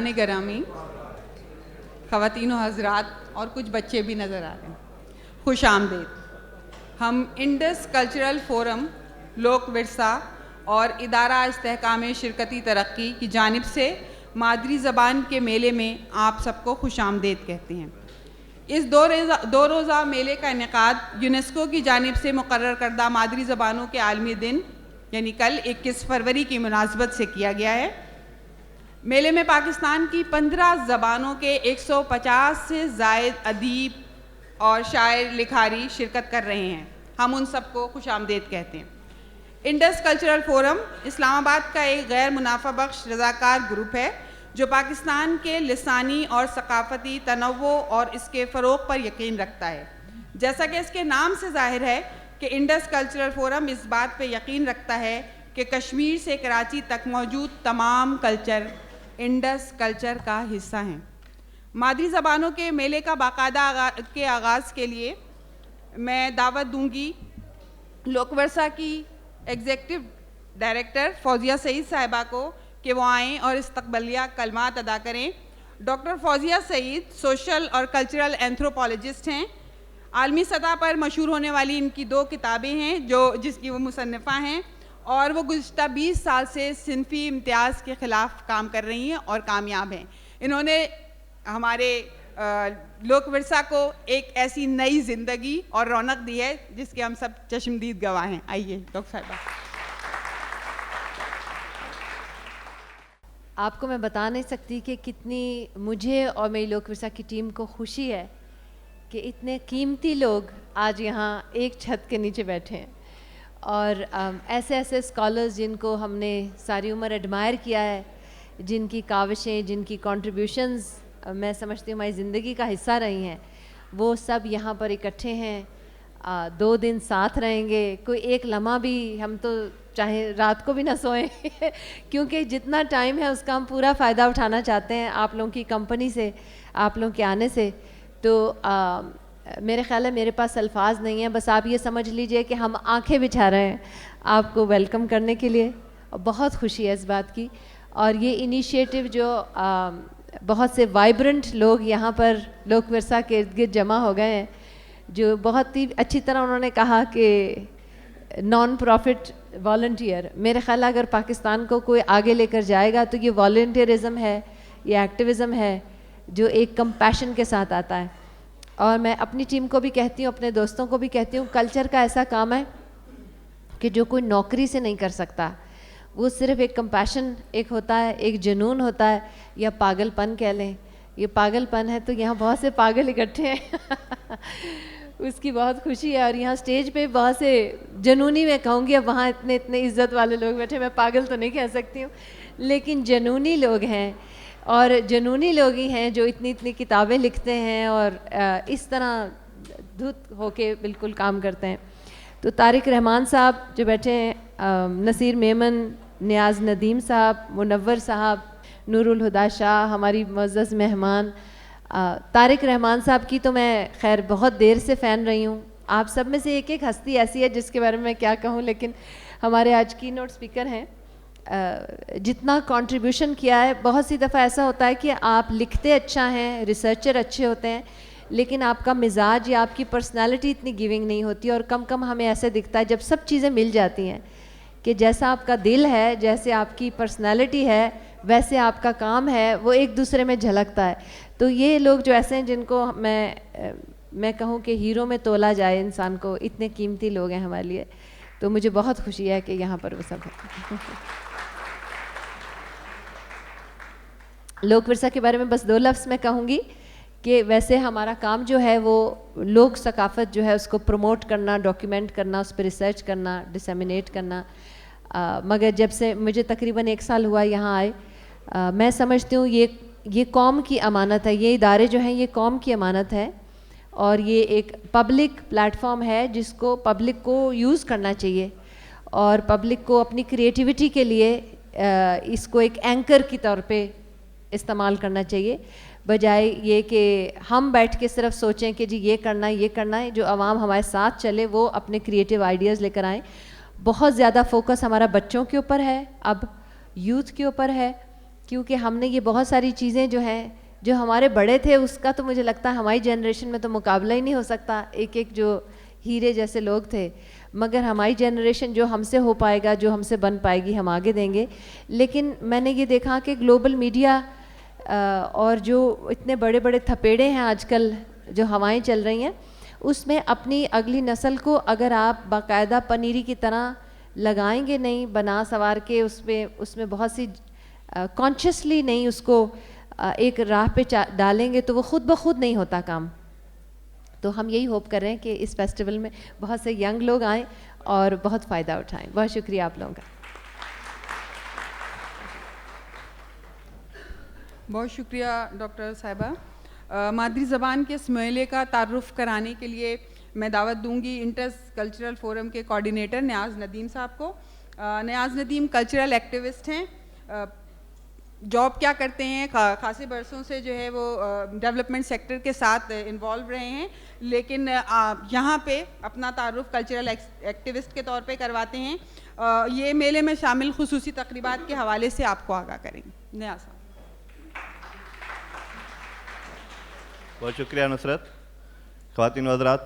میزبان گرامی، خواتین و حضرات اور کچھ بچے بھی نظر آ رہے ہیں، خوش آمدید۔ ہم انڈس کلچرل فورم لوک ورثہ اور ادارہ استحکام شرکتی ترقی کی جانب سے مادری زبان کے میلے میں آپ سب کو خوش آمدید کہتے ہیں۔ اس دو روزہ میلے کا انعقاد یونیسکو کی جانب سے مقرر کردہ مادری زبانوں کے عالمی دن یعنی کل 21 فروری کی مناسبت سے کیا گیا ہے۔ میلے میں پاکستان کی 15 زبانوں کے 150 سے زائد ادیب اور شاعر لکھاری شرکت کر رہے ہیں۔ ہم ان سب کو خوش آمدید کہتے ہیں۔ انڈس کلچرل فورم اسلام آباد کا ایک غیر منافع بخش رضاکار گروپ ہے جو پاکستان کے لسانی اور ثقافتی تنوع اور اس کے فروغ پر یقین رکھتا ہے۔ جیسا کہ اس کے نام سے ظاہر ہے کہ انڈس کلچرل فورم اس بات پہ یقین رکھتا ہے کہ کشمیر سے کراچی تک موجود تمام کلچر انڈس کلچر کا حصہ ہیں۔ مادری زبانوں کے میلے کا باقاعدہ کے آغاز کے لیے میں دعوت دوں گی لوک ورثہ کی ایگزیکٹو ڈائریکٹر فوزیہ سعید صاحبہ کو کہ وہ آئیں اور استقبالیہ کلمات ادا کریں۔ ڈاکٹر فوزیہ سعید سوشل اور کلچرل اینتھروپولوجسٹ ہیں۔ عالمی سطح پر مشہور ہونے والی ان کی 2 کتابیں ہیں جس کی وہ مصنفہ ہیں، اور وہ گزشتہ 20 سال سے صنفی امتیاز کے خلاف کام کر رہی ہیں اور کامیاب ہیں۔ انہوں نے ہمارے لوک ورثہ کو ایک ایسی نئی زندگی اور رونق دی ہے جس کے ہم سب چشمدید گواہ ہیں۔ آئیے ڈاکٹر صاحبہ۔ آپ کو میں بتا نہیں سکتی کہ کتنی مجھے اور میری لوک ورثہ کی ٹیم کو خوشی ہے کہ اتنے قیمتی لوگ آج یہاں ایک چھت کے نیچے بیٹھے ہیں، اور ایسے اسکالرز جن کو ہم نے ساری عمر ایڈمائر کیا ہے، جن کی کاوشیں، جن کی کنٹریبیوشنز میں سمجھتی ہوں ہماری زندگی کا حصہ رہی ہیں، وہ سب یہاں پر اکٹھے ہیں۔ 2 دن ساتھ رہیں گے، کوئی ایک لمحہ بھی ہم تو چاہے رات کو بھی نہ سوئیں کیونکہ جتنا ٹائم ہے اس کا ہم پورا فائدہ اٹھانا چاہتے ہیں آپ لوگوں کی کمپنی سے، آپ لوگوں کے آنے سے۔ تو میرے خیال ہے میرے پاس الفاظ نہیں ہیں، بس آپ یہ سمجھ لیجئے کہ ہم آنکھیں بچھا رہے ہیں آپ کو ویلکم کرنے کے لیے، اور بہت خوشی ہے اس بات کی۔ اور یہ انیشیٹو جو بہت سے وائبرنٹ لوگ یہاں پر لوک ورثہ کے ارد گرد جمع ہو گئے ہیں، جو بہت ہی اچھی طرح انہوں نے کہا کہ نان پروفٹ والنٹیئر، میرے خیال ہے اگر پاکستان کو کوئی آگے لے کر جائے گا تو یہ والنٹیئرزم ہے، یہ ایکٹیوزم ہے جو ایک کمپیشن کے ساتھ آتا ہے۔ اور میں اپنی ٹیم کو بھی کہتی ہوں، اپنے دوستوں کو بھی کہتی ہوں، کلچر کا ایسا کام ہے کہ جو کوئی نوکری سے نہیں کر سکتا، وہ صرف ایک کمپیشن ایک ہوتا ہے، ایک جنون ہوتا ہے، یا پاگل پن کہہ لیں۔ یہ پاگل پن ہے، تو یہاں بہت سے پاگل اکٹھے ہیں اس کی بہت خوشی ہے۔ اور یہاں سٹیج پہ بہت سے جنونی میں کہوں گی، اب وہاں اتنے عزت والے لوگ بیٹھے، میں پاگل تو نہیں کہہ سکتی ہوں، لیکن جنونی لوگ ہیں، اور جنونی لوگ ہی ہیں جو اتنی کتابیں لکھتے ہیں اور اس طرح دھت ہو کے بالکل کام کرتے ہیں۔ تو طارق رحمان صاحب جو بیٹھے ہیں، نصیر میمن، نیاز ندیم صاحب، منور صاحب، نور الہدا شاہ، ہماری معزز مہمان، طارق رحمان صاحب کی تو میں خیر بہت دیر سے فین رہی ہوں۔ آپ سب میں سے ایک ہستی ایسی ہے جس کے بارے میں میں کیا کہوں، لیکن ہمارے آج کی نوٹ اسپیکر ہیں، جتنا کنٹریبیوشن کیا ہے، بہت سی دفعہ ایسا ہوتا ہے کہ آپ لکھتے اچھا ہیں، ریسرچر اچھے ہوتے ہیں، لیکن آپ کا مزاج یا آپ کی پرسنالٹی اتنی گیونگ نہیں ہوتی، اور کم ہمیں ایسے دکھتا ہے جب سب چیزیں مل جاتی ہیں کہ جیسا آپ کا دل ہے، جیسے آپ کی پرسنالٹی ہے، ویسے آپ کا کام ہے، وہ ایک دوسرے میں جھلکتا ہے۔ تو یہ لوگ جو ایسے ہیں جن کو میں کہوں کہ ہیرو میں تولا جائے انسان کو، اتنے قیمتی لوگ ہیں ہمارے لیے، تو مجھے بہت خوشی ہے کہ یہاں پر وہ سب ہیں۔ لوک ورثہ کے بارے میں بس 2 لفظ میں کہوں گی کہ ویسے ہمارا کام جو ہے وہ لوک ثقافت جو ہے اس کو پروموٹ کرنا، ڈاکیومنٹ کرنا، اس پہ ریسرچ کرنا، ڈسیمینیٹ کرنا، مگر جب سے مجھے تقریباً 1 سال ہوا یہاں آئے، میں سمجھتی ہوں یہ قوم کی امانت ہے، یہ ادارے جو ہیں یہ قوم کی امانت ہے، اور یہ ایک پبلک پلیٹ فارم ہے جس کو پبلک کو یوز کرنا چاہیے، اور پبلک کو اپنی کریٹیوٹی کے لیے اس کو ایک اینکر کی طور پہ استعمال کرنا چاہیے، بجائے یہ کہ ہم بیٹھ کے صرف سوچیں کہ جی یہ کرنا ہے، جو عوام ہمارے ساتھ چلے وہ اپنے کریٹیو آئیڈیاز لے کر آئیں۔ بہت زیادہ فوکس ہمارا بچوں کے اوپر ہے، اب یوتھ کے اوپر ہے، کیونکہ ہم نے یہ بہت ساری چیزیں جو ہیں جو ہمارے بڑے تھے اس کا تو مجھے لگتا ہے ہماری جنریشن میں تو مقابلہ ہی نہیں ہو سکتا, ایک ایک جو ہیرے جیسے لوگ تھے, مگر ہماری جنریشن جو ہم سے ہو پائے گا, جو ہم سے بن پائے گی, ہم آگے دیں گے. لیکن میں نے یہ دیکھا کہ گلوبل میڈیا اور جو اتنے بڑے بڑے تھپیڑے ہیں آج کل جو ہوائیں چل رہی ہیں, اس میں اپنی اگلی نسل کو اگر آپ باقاعدہ پنیری کی طرح لگائیں گے نہیں, بنا سنوار کے اس میں بہت سی کانشیسلی نہیں اس کو ایک راہ پہ ڈالیں گے تو وہ خود بخود نہیں ہوتا کام. تو ہم یہی ہوپ کر رہے ہیں کہ اس فیسٹیول میں بہت سے ینگ لوگ آئیں اور بہت فائدہ اٹھائیں. بہت شکریہ آپ لوگوں کا. بہت شکریہ ڈاکٹر صاحبہ. مادری زبان کے اس میلے کا تعارف کرانے کے لیے میں دعوت دوں گی انٹرس کلچرل فورم کے کوآرڈینیٹر نیاز ندیم صاحب کو. نیاز ندیم کلچرل ایکٹیوسٹ ہیں, جاب کیا کرتے ہیں, خاصے برسوں سے جو ہے وہ ڈیولپمنٹ سیکٹر کے ساتھ انوالو رہے ہیں, لیکن یہاں پہ اپنا تعارف کلچرل ایکٹیوسٹ کے طور پہ کرواتے ہیں. یہ میلے میں شامل خصوصی تقریبات کے حوالے سے آپ کو آگاہ کریں گے. نیاز صاحب. بہت شکریہ نصرت. خواتین و حضرات,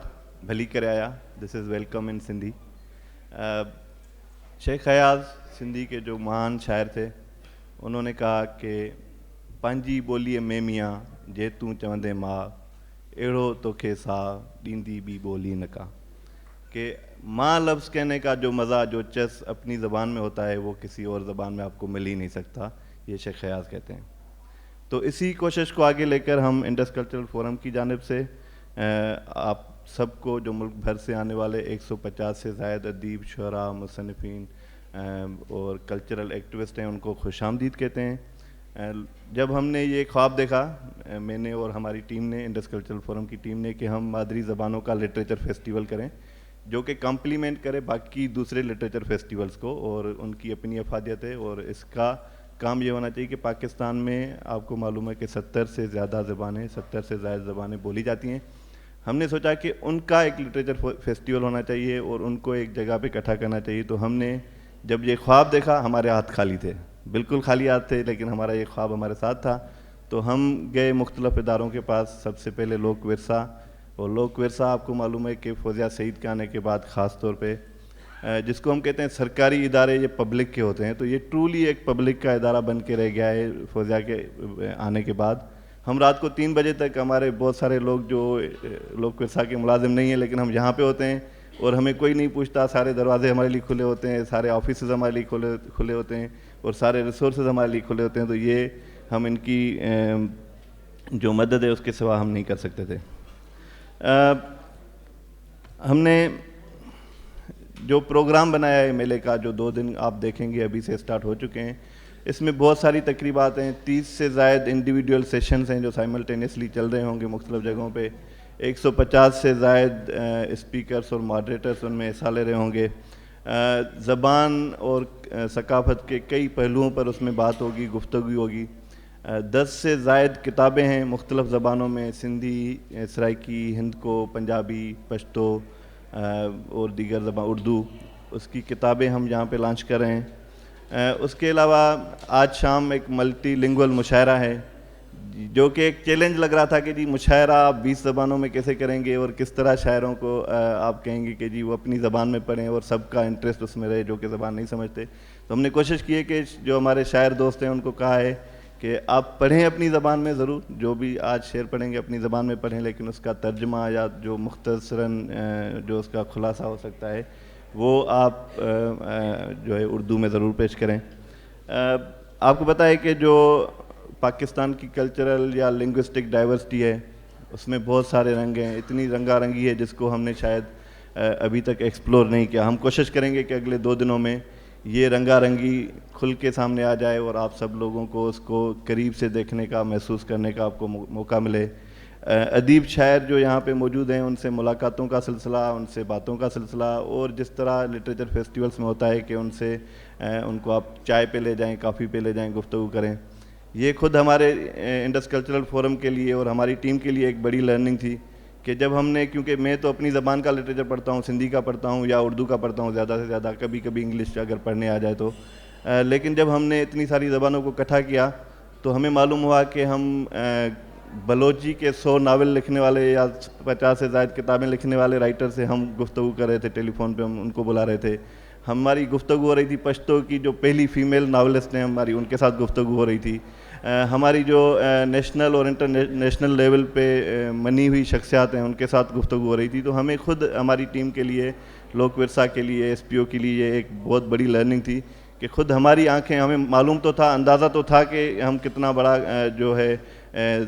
بھلی کرے آیا, دس از ویلکم ان سندھی. شیخ ایاز سندھی کے جو مہان شاعر تھے, انہوں نے کہا کہ پانجی بولی میں میاں جے توں چوندے ماں اڑو تو کے سا ڈیندی بھی بولی نکا, کہ ماں لفظ کہنے کا جو مزہ, جو چس اپنی زبان میں ہوتا ہے وہ کسی اور زبان میں آپ کو مل ہی نہیں سکتا, یہ شیخ ایاز کہتے ہیں. تو اسی کوشش کو آگے لے کر ہم انڈس کلچرل فورم کی جانب سے آپ سب کو, جو ملک بھر سے آنے والے 150 سے زائد ادیب, شعراء, مصنفین اور کلچرل ایکٹیوسٹ ہیں, ان کو خوش آمدید کہتے ہیں. جب ہم نے یہ خواب دیکھا, میں نے اور ہماری ٹیم نے, انڈس کلچرل فورم کی ٹیم نے, کہ ہم مادری زبانوں کا لٹریچر فیسٹیول کریں جو کہ کمپلیمنٹ کرے باقی دوسرے لٹریچر فیسٹیولز کو, اور ان کی اپنی افادیت ہے. اور اس کا کام یہ ہونا چاہیے کہ پاکستان میں آپ کو معلوم ہے کہ 70 سے زیادہ زبانیں, 70 سے زائد زبانیں بولی جاتی ہیں. ہم نے سوچا کہ ان کا ایک لٹریچر فیسٹیول ہونا چاہیے اور ان کو ایک جگہ پہ اکٹھا کرنا چاہیے. تو ہم نے جب یہ خواب دیکھا, ہمارے ہاتھ خالی تھے, بالکل خالی ہاتھ تھے, لیکن ہمارا یہ خواب ہمارے ساتھ تھا. تو ہم گئے مختلف اداروں کے پاس. سب سے پہلے لوک ورثہ, اور لوک ورثہ آپ کو معلوم ہے کہ فوزیہ سعید کے آنے کے بعد خاص طور پہ جس کو ہم کہتے ہیں سرکاری ادارے, یہ پبلک کے ہوتے ہیں, تو یہ ٹرولی ایک پبلک کا ادارہ بن کے رہ گیا ہے فوزیہ کے آنے کے بعد. ہم رات کو 3 بجے تک, ہمارے بہت سارے لوگ جو لوک ورثہ کے ملازم نہیں ہیں لیکن ہم یہاں پہ ہوتے ہیں اور ہمیں کوئی نہیں پوچھتا, سارے دروازے ہمارے لیے کھلے ہوتے ہیں, سارے آفیسز ہمارے لیے کھلے ہوتے ہیں, اور سارے ریسورسز ہمارے لیے کھلے ہوتے ہیں. تو یہ ہم ان کی جو مدد ہے اس کے سوا ہم نہیں کر سکتے تھے. ہم نے جو پروگرام بنایا ہے میلے کا, جو 2 دن آپ دیکھیں گے ابھی سے سٹارٹ ہو چکے ہیں, اس میں بہت ساری تقریبات ہیں. 30 سے زائد انڈیویڈول سیشنز ہیں جو سائملٹینیسلی چل رہے ہوں گے مختلف جگہوں پہ. 150 سے زائد اسپیکرز اور ماڈریٹرز ان میں حصہ لے رہے ہوں گے. زبان اور ثقافت کے کئی پہلوؤں پر اس میں بات ہوگی, گفتگو ہوگی. 10 سے زائد کتابیں ہیں مختلف زبانوں میں, سندھی, سرائکی, ہندکو, پنجابی, پشتو اور دیگر زبان, اردو, اس کی کتابیں ہم یہاں پہ لانچ کر رہے ہیں. اس کے علاوہ آج شام ایک ملٹی لنگول مشاعرہ ہے جو کہ ایک چیلنج لگ رہا تھا کہ جی مشاعرہ آپ 20 زبانوں میں کیسے کریں گے, اور کس طرح شاعروں کو آپ کہیں گے کہ جی وہ اپنی زبان میں پڑھیں اور سب کا انٹرسٹ اس میں رہے جو کہ زبان نہیں سمجھتے. تو ہم نے کوشش کی ہے کہ جو ہمارے شاعر دوست ہیں ان کو کہا ہے کہ آپ پڑھیں اپنی زبان میں ضرور, جو بھی آج شعر پڑھیں گے اپنی زبان میں پڑھیں, لیکن اس کا ترجمہ یا جو مختصراً جو اس کا خلاصہ ہو سکتا ہے وہ آپ جو ہے اردو میں ضرور پیش کریں. آپ کو پتہ ہے کہ جو پاکستان کی کلچرل یا لنگوسٹک ڈائیورسٹی ہے اس میں بہت سارے رنگ ہیں, اتنی رنگا رنگی ہے جس کو ہم نے شاید ابھی تک ایکسپلور نہیں کیا. ہم کوشش کریں گے کہ اگلے 2 دنوں میں یہ رنگا رنگی کھل کے سامنے آ جائے اور آپ سب لوگوں کو اس کو قریب سے دیکھنے کا, محسوس کرنے کا آپ کو موقع ملے. ادیب شاعر جو یہاں پہ موجود ہیں ان سے ملاقاتوں کا سلسلہ, ان سے باتوں کا سلسلہ, اور جس طرح لٹریچر فیسٹیولز میں ہوتا ہے کہ ان سے ان کو آپ چائے پہ لے جائیں, کافی پہ لے جائیں, گفتگو کریں. یہ خود ہمارے انڈس کلچرل فورم کے لیے اور ہماری ٹیم کے لیے ایک بڑی لرننگ تھی کہ جب ہم نے, کیونکہ میں تو اپنی زبان کا لٹریچر پڑھتا ہوں, سندھی کا پڑھتا ہوں یا اردو کا پڑھتا ہوں زیادہ سے زیادہ, کبھی کبھی انگلش اگر پڑھنے آ جائے تو, لیکن جب ہم نے اتنی ساری زبانوں کو اکٹھا کیا تو ہمیں معلوم ہوا کہ ہم بلوچی کے 100 ناول لکھنے والے یا 50 سے زائد کتابیں لکھنے والے رائٹر سے ہم گفتگو کر رہے تھے, ٹیلی فون پہ ہم ان کو بلا رہے تھے. ہماری گفتگو ہو رہی تھی پشتو کی جو پہلی فیمیل ناولسٹ ہیں ہماری, ان کے ساتھ گفتگو ہو رہی تھی. ہماری جو نیشنل اور انٹرنیشنل لیول پہ منی ہوئی شخصیات ہیں ان کے ساتھ گفتگو ہو رہی تھی. تو ہمیں خود ہماری ٹیم کے لیے, لوک ورثہ کے لیے, ایس پی او کے لیے ایک بہت بڑی لرننگ تھی کہ خود ہماری آنکھیں, ہمیں معلوم تو تھا, اندازہ تو تھا کہ ہم کتنا بڑا جو ہے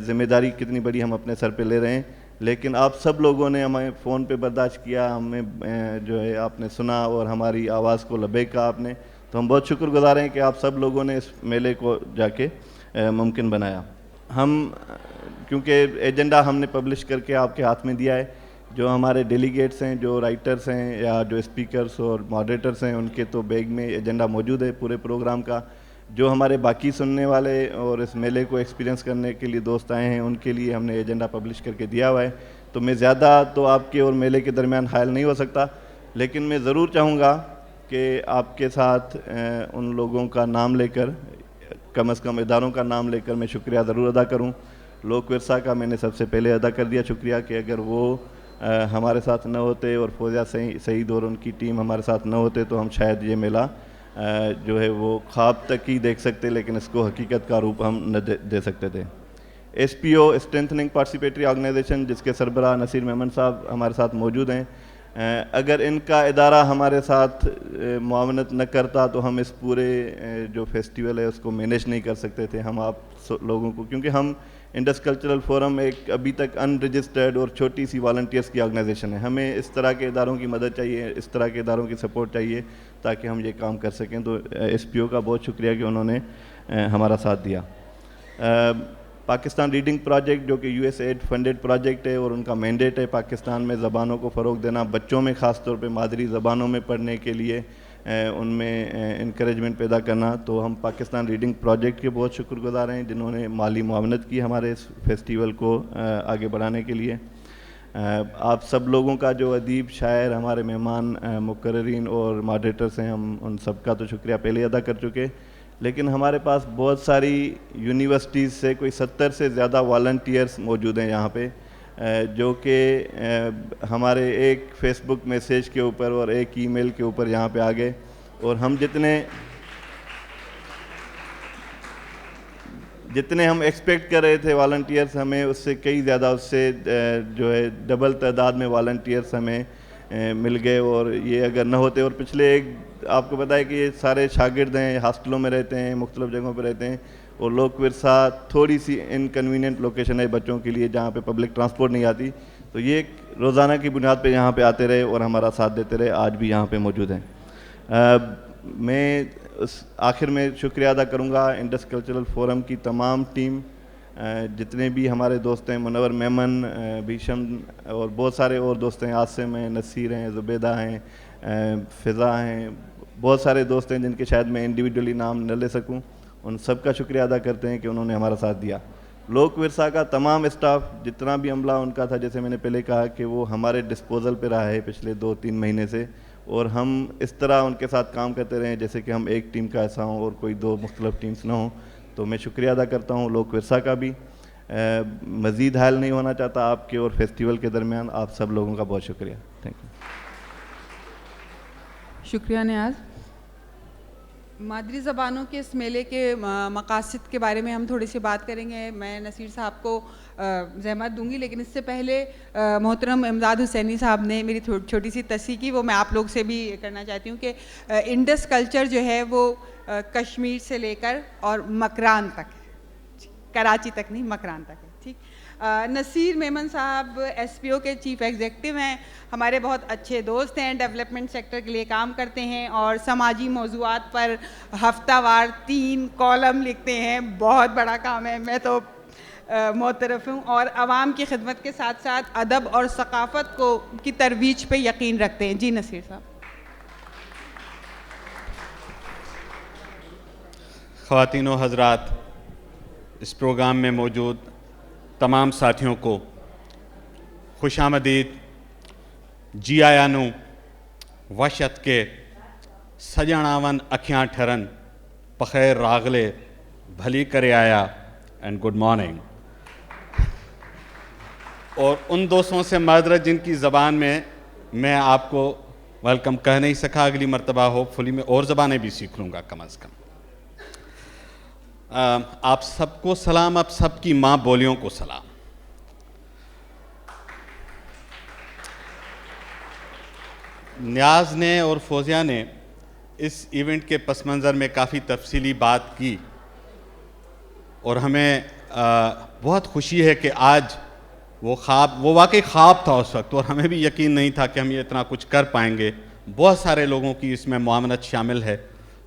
ذمہ داری کتنی بڑی ہم اپنے سر پہ لے رہے ہیں, لیکن آپ سب لوگوں نے ہمیں فون پہ برداشت کیا, ہمیں جو ہے آپ نے سنا اور ہماری آواز کو لبیک کہا آپ نے. تو ہم بہت شکر گزار ہیں کہ آپ سب لوگوں نے اس میلے کو جا کے ممکن بنایا. ہم کیونکہ ایجنڈا ہم نے پبلش کر کے آپ کے ہاتھ میں دیا ہے, جو ہمارے ڈیلیگیٹس ہیں, جو رائٹرس ہیں یا جو اسپیکرس اور ماڈریٹرس ہیں, ان کے تو بیگ میں ایجنڈا موجود ہے پورے پروگرام کا. جو ہمارے باقی سننے والے اور اس میلے کو ایکسپیرینس کرنے کے لیے دوست آئے ہیں, ان کے لیے ہم نے ایجنڈا پبلش کر کے دیا ہوا ہے. تو میں زیادہ تو آپ کے اور میلے کے درمیان حائل نہیں ہو سکتا, لیکن میں ضرور چاہوں گا کہ آپ کے ساتھ ان لوگوں کا نام لے کر, کم از کم اداروں کا نام لے کر میں شکریہ ضرور ادا کروں. لوک ورثہ کا میں نے سب سے پہلے ادا کر دیا شکریہ, کہ اگر وہ ہمارے ساتھ نہ ہوتے اور فوزیہ سعید اور ان کی ٹیم ہمارے ساتھ نہ ہوتے تو ہم شاید یہ میلہ جو ہے وہ خواب تک ہی دیکھ سکتے, لیکن اس کو حقیقت کا روپ ہم نہ دے سکتے تھے. ایس پی او اسٹرینتھننگ پارٹیسپیٹری آرگنائزیشن, جس کے سربراہ نصیر میمن صاحب ہمارے ساتھ موجود ہیں, اگر ان کا ادارہ ہمارے ساتھ معاونت نہ کرتا تو ہم اس پورے جو فیسٹیول ہے اس کو مینیج نہیں کر سکتے تھے. ہم آپ لوگوں کو, کیونکہ ہم انڈس کلچرل فورم ایک ابھی تک ان رجسٹرڈ اور چھوٹی سی والنٹیئرس کی آرگنائزیشن ہے, ہمیں اس طرح کے اداروں کی مدد چاہیے, اس طرح کے اداروں کی سپورٹ چاہیے تاکہ ہم یہ کام کر سکیں. تو ایس پی او کا بہت شکریہ کہ انہوں نے ہمارا ساتھ دیا. پاکستان ریڈنگ پروجیکٹ, جو کہ U S aid funded project ہے, اور ان کا مینڈیٹ ہے پاکستان میں زبانوں کو فروغ دینا, بچوں میں خاص طور پہ مادری زبانوں میں پڑھنے کے لیے ان میں انکریجمنٹ پیدا کرنا. تو ہم پاکستان ریڈنگ پروجیکٹ کے بہت شکر گزار ہیں جنہوں نے مالی معاونت کی ہمارے اس فیسٹیول کو آگے بڑھانے کے لیے. آپ سب لوگوں کا, جو ادیب, شاعر, ہمارے مہمان, مقررین اور ماڈریٹرس ہیں, ہم ان سب کا تو شکریہ پہلے ادا کر چکے, لیکن ہمارے پاس بہت ساری یونیورسٹیز سے کوئی 70 سے زیادہ والنٹیئرس موجود ہیں یہاں پہ, جو کہ ہمارے ایک فیس بک میسیج کے اوپر اور ایک ای میل کے اوپر یہاں پہ آ گئے, اور ہم جتنے ہم ایکسپیکٹ کر رہے تھے والنٹیئرس, ہمیں اس سے کئی زیادہ, اس سے جو ہے ڈبل تعداد میں والنٹیئرس ہمیں مل گئے. اور یہ اگر نہ ہوتے, اور پچھلے آپ کو پتہ ہے کہ یہ سارے شاگرد ہیں, ہاسٹلوں میں رہتے ہیں, مختلف جگہوں پہ رہتے ہیں, اور لوک ورثہ تھوڑی سی انکنوینئنٹ لوکیشن ہے بچوں کے لیے جہاں پہ پبلک ٹرانسپورٹ نہیں آتی, تو یہ روزانہ کی بنیاد پہ یہاں پہ آتے رہے اور ہمارا ساتھ دیتے رہے, آج بھی یہاں پہ موجود ہیں. میں آخر میں شکریہ ادا کروں گا انڈس کلچرل فورم کی تمام ٹیم, جتنے بھی ہمارے دوست ہیں, منور میمن, بھیشم اور بہت سارے اور دوست ہیں, عاصم ہیں, نصیر ہیں, زبیدہ ہیں, فضا ہیں, بہت سارے دوست ہیں جن کے شاید میں انڈیویجولی نام نہ لے سکوں. ان سب کا شکریہ ادا کرتے ہیں کہ انہوں نے ہمارا ساتھ دیا. لوک ورثہ کا تمام اسٹاف, جتنا بھی عملہ ان کا تھا, جیسے میں نے پہلے کہا کہ وہ ہمارے ڈسپوزل پہ رہا ہے پچھلے 2-3 مہینے سے, اور ہم اس طرح ان کے ساتھ کام کرتے رہے جیسے کہ ہم ایک ٹیم کا ایسا ہوں اور کوئی 2 مختلف ٹیمز نہ ہوں. تو میں شکریہ ادا کرتا ہوں لوک ورثہ کا بھی. مزید حائل نہیں ہونا چاہتا آپ کے اور فیسٹیول کے درمیان. آپ سب لوگوں کا بہت شکریہ. Thank you. شکریہ نیاز. مادری زبانوں کے اس میلے کے مقاصد کے بارے میں ہم تھوڑی سی بات کریں گے. میں نصیر صاحب کو زحمت دوں گی, لیکن اس سے پہلے محترم امداد حسینی صاحب نے میری چھوٹی سی تصحیح کی, وہ میں آپ لوگ سے بھی کرنا چاہتی ہوں کہ انڈس کلچر جو ہے وہ کشمیر سے لے کر اور مکران تک ہے, کراچی تک نہیں, مکران تک ہے. ٹھیک. نصیر میمن صاحب ایس پی او کے چیف ایگزیکٹو ہیں, ہمارے بہت اچھے دوست ہیں, ڈیولپمنٹ سیکٹر کے لیے کام کرتے ہیں اور سماجی موضوعات پر ہفتہ وار 3 کالم لکھتے ہیں. بہت بڑا کام ہے, میں تو معترف ہوں, اور عوام کی خدمت کے ساتھ ساتھ ادب اور ثقافت کی ترویج پہ یقین رکھتے ہیں. جی نصیر صاحب. خواتین و حضرات, اس پروگرام میں موجود تمام ساتھیوں کو خوش آمدید. جی آیا نو وشت کے سجناون اکھیاں ٹھرن پخیر راغلے بھلی کرے آیا اینڈ گڈ مارننگ. اور ان دوستوں سے معذرت جن کی زبان میں آپ کو ویلکم کہہ نہیں سکا, اگلی مرتبہ ہوپ فلی میں اور زبانیں بھی سیکھ لوں گا کم از کم. آپ سب کو سلام, آپ سب کی ماں بولیوں کو سلام. نیاز نے اور فوزیہ نے اس ایونٹ کے پس منظر میں کافی تفصیلی بات کی, اور ہمیں بہت خوشی ہے کہ آج وہ واقعی خواب تھا اس وقت, اور ہمیں بھی یقین نہیں تھا کہ ہم یہ اتنا کچھ کر پائیں گے. بہت سارے لوگوں کی اس میں معاونت شامل ہے,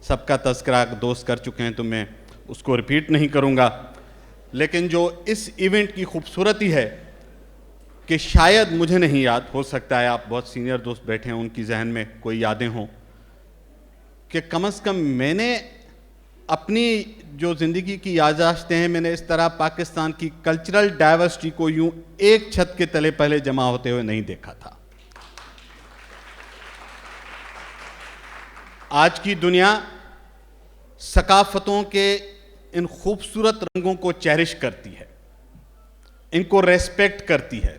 سب کا تذکرہ دوست کر چکے ہیں تو میں اس کو ریپیٹ نہیں کروں گا. لیکن جو اس ایونٹ کی خوبصورتی ہے کہ شاید مجھے نہیں یاد, ہو سکتا ہے آپ بہت سینئر دوست بیٹھے ہیں ان کی ذہن میں کوئی یادیں ہوں, کہ کم از کم میں نے اپنی جو زندگی کی یادداشتیں ہیں, میں نے اس طرح پاکستان کی کلچرل ڈائیورسٹی کو یوں ایک چھت کے تلے پہلے جمع ہوتے ہوئے نہیں دیکھا تھا. آج کی دنیا ثقافتوں کے ان خوبصورت رنگوں کو چیرش کرتی ہے, ان کو ریسپیکٹ کرتی ہے.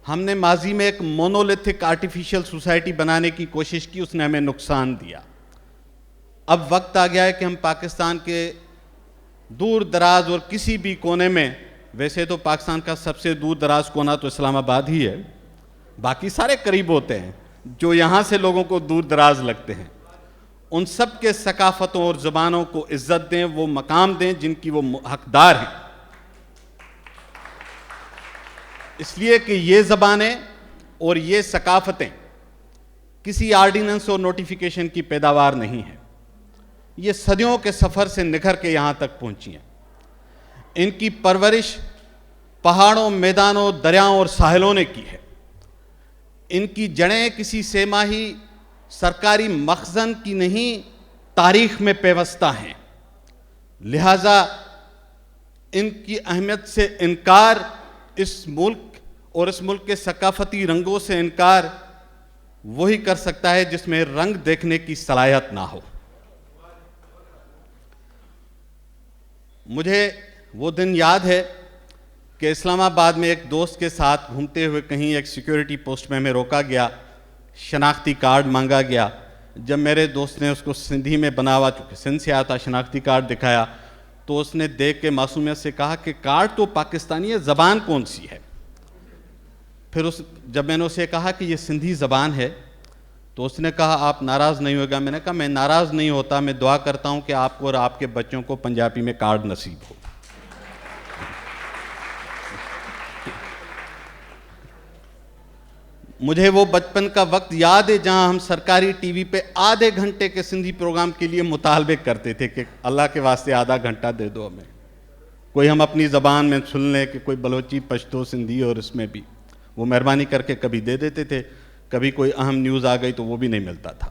ہم نے ماضی میں ایک مونولیتھک آرٹیفیشل سوسائٹی بنانے کی کوشش کی, اس نے ہمیں نقصان دیا. اب وقت آ گیا ہے کہ ہم پاکستان کے دور دراز اور کسی بھی کونے میں, ویسے تو پاکستان کا سب سے دور دراز کونا تو اسلام آباد ہی ہے, باقی سارے قریب ہوتے ہیں, جو یہاں سے لوگوں کو دور دراز لگتے ہیں, ان سب کے ثقافتوں اور زبانوں کو عزت دیں, وہ مقام دیں جن کی وہ حقدار ہیں. اس لیے کہ یہ زبانیں اور یہ ثقافتیں کسی آرڈیننس اور نوٹیفیکیشن کی پیداوار نہیں ہیں, یہ صدیوں کے سفر سے نکھر کے یہاں تک پہنچی ہیں. ان کی پرورش پہاڑوں, میدانوں, دریاؤں اور ساحلوں نے کی ہے. ان کی جڑیں کسی سیماہی سرکاری مخزن کی نہیں, تاریخ میں پیوستہ ہیں. لہٰذا ان کی اہمیت سے انکار, اس ملک اور اس ملک کے ثقافتی رنگوں سے انکار وہی کر سکتا ہے جس میں رنگ دیکھنے کی صلاحیت نہ ہو. مجھے وہ دن یاد ہے کہ اسلام آباد میں ایک دوست کے ساتھ گھومتے ہوئے کہیں ایک سیکیورٹی پوسٹ میں ہمیں روکا گیا, شناختی کارڈ مانگا گیا. جب میرے دوست نے اس کو سندھی میں بنا ہوا, چونکہ سندھ سے آیا تھا, شناختی کارڈ دکھایا تو اس نے دیکھ کے معصومیت سے کہا کہ کارڈ تو پاکستانی ہے, زبان کون سی ہے؟ پھر جب میں نے اسے کہا کہ یہ سندھی زبان ہے تو اس نے کہا آپ ناراض نہیں ہوگا. میں نے کہا میں ناراض نہیں ہوتا, میں دعا کرتا ہوں کہ آپ کو اور آپ کے بچوں کو پنجابی میں کارڈ نصیب ہو. مجھے وہ بچپن کا وقت یاد ہے جہاں ہم سرکاری ٹی وی پہ آدھے گھنٹے کے سندھی پروگرام کے لیے مطالبے کرتے تھے کہ اللہ کے واسطے آدھا گھنٹہ دے دو ہمیں, کوئی ہم اپنی زبان میں سن لیں, کہ کوئی بلوچی, پشتو, سندھی, اور اس میں بھی وہ مہربانی کر کے کبھی دے دیتے تھے. کبھی کوئی اہم نیوز آ گئی تو وہ بھی نہیں ملتا تھا.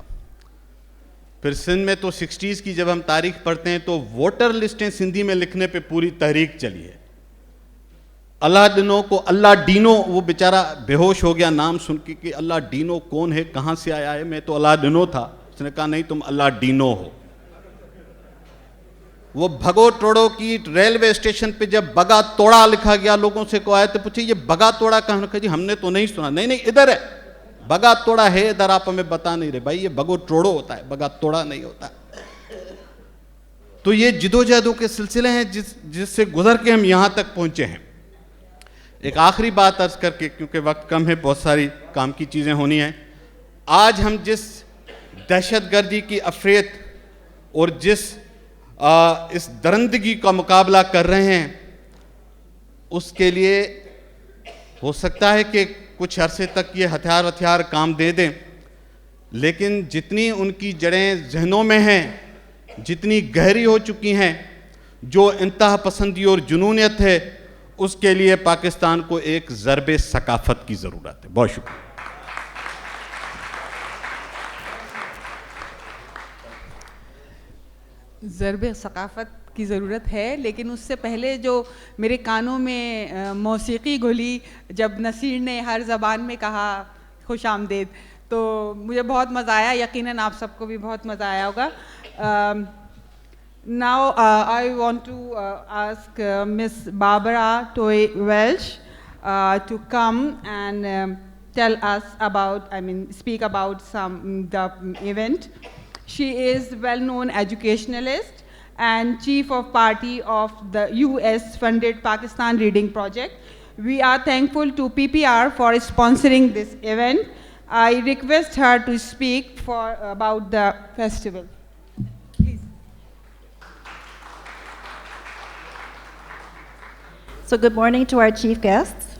پھر سندھ میں تو 60s کی جب ہم تاریخ پڑھتے ہیں تو ووٹر لسٹیں سندھی میں لکھنے پہ پوری تحریک چلی ہے. اللہ ڈینو کو اللہ ڈینو, وہ بیچارہ بے ہوش ہو گیا نام سن کے کہ اللہ ڈینو کون ہے, کہاں سے آیا ہے. میں تو اللہ ڈینو تھا. اس نے کہا نہیں تم اللہ ڈینو ہو. وہ بھگو ٹوڑو کی ریلوے اسٹیشن پہ جب بگا توڑا لکھا گیا, لوگوں سے کو آئے تو پوچھے یہ بگا توڑا کہاں؟ کہا جی ہم نے تو نہیں سنا. نہیں ادھر ہے, بگا توڑا ہے ادھر, آپ ہمیں بتا نہیں رہے. بھائی یہ بگو ٹوڑو ہوتا ہے, بگا توڑا نہیں ہوتا. تو یہ جدوجہدوں کے سلسلے ہیں جس سے گزر کے ہم یہاں تک پہنچے ہیں. ایک آخری بات عرض کر کے, کیونکہ وقت کم ہے, بہت ساری کام کی چیزیں ہونی ہیں. آج ہم جس دہشت گردی کی افریت اور جس اس درندگی کا مقابلہ کر رہے ہیں, اس کے لیے ہو سکتا ہے کہ کچھ عرصے تک یہ ہتھیار کام دے دیں, لیکن جتنی ان کی جڑیں ذہنوں میں ہیں, جتنی گہری ہو چکی ہیں, جو انتہا پسندی اور جنونیت ہے, اس کے لیے پاکستان کو ایک ضرب ثقافت کی ضرورت ہے. بہت شکریہ. ضرب ثقافت کی ضرورت ہے, لیکن اس سے پہلے جو میرے کانوں میں موسیقی گھلی جب نصیر نے ہر زبان میں کہا خوش آمدید, تو مجھے بہت مزہ آیا. یقیناً آپ سب کو بھی بہت مزہ آیا ہوگا. Now, I want to ask Miss Barbara Toy Welch to come and tell us about, speak about the event. She is well-known educationalist and chief of party of the US-funded Pakistan Reading Project. We are thankful to PPR for sponsoring this event. I request her to speak about the festival. So good morning to our chief guests.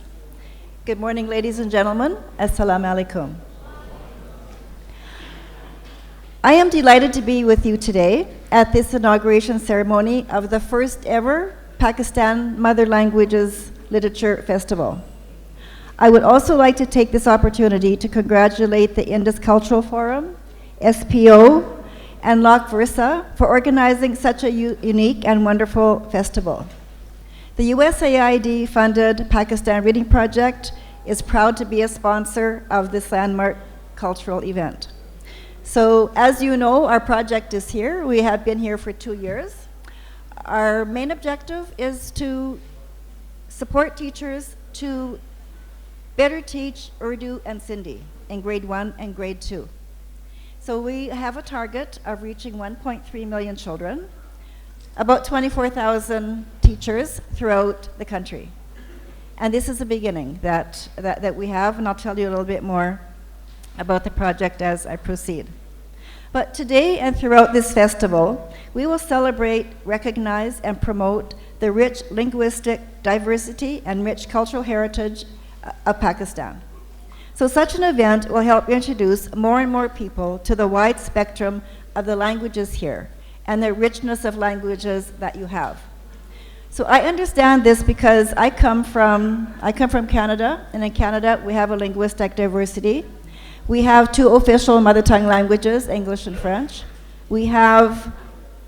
Good morning, ladies and gentlemen. Assalamu alaikum. I am delighted to be with you today at this inauguration ceremony of the first ever Pakistan Mother Languages Literature Festival. I would also like to take this opportunity to congratulate the Indus Cultural Forum, SPO, and Loc Versa for organizing such a unique and wonderful festival. The USAID-funded Pakistan Reading Project is proud to be a sponsor of this landmark cultural event. So, as you know, our project is here. We have been here for 2 years. Our main objective is to support teachers to better teach Urdu and Sindhi in grade 1 and grade 2. So we have a target of reaching 1.3 million children, about 24,000 teachers throughout the country. And this is the beginning that we have, and I'll tell you a little bit more about the project as I proceed. But today and throughout this festival, we will celebrate, recognize, and promote the rich linguistic diversity and rich cultural heritage of Pakistan. So such an event will help introduce more and more people to the wide spectrum of the languages here and the richness of languages that you have. So I understand this because I come from Canada, and in Canada we have a linguistic diversity. We have 2 official mother tongue languages, English and French. We have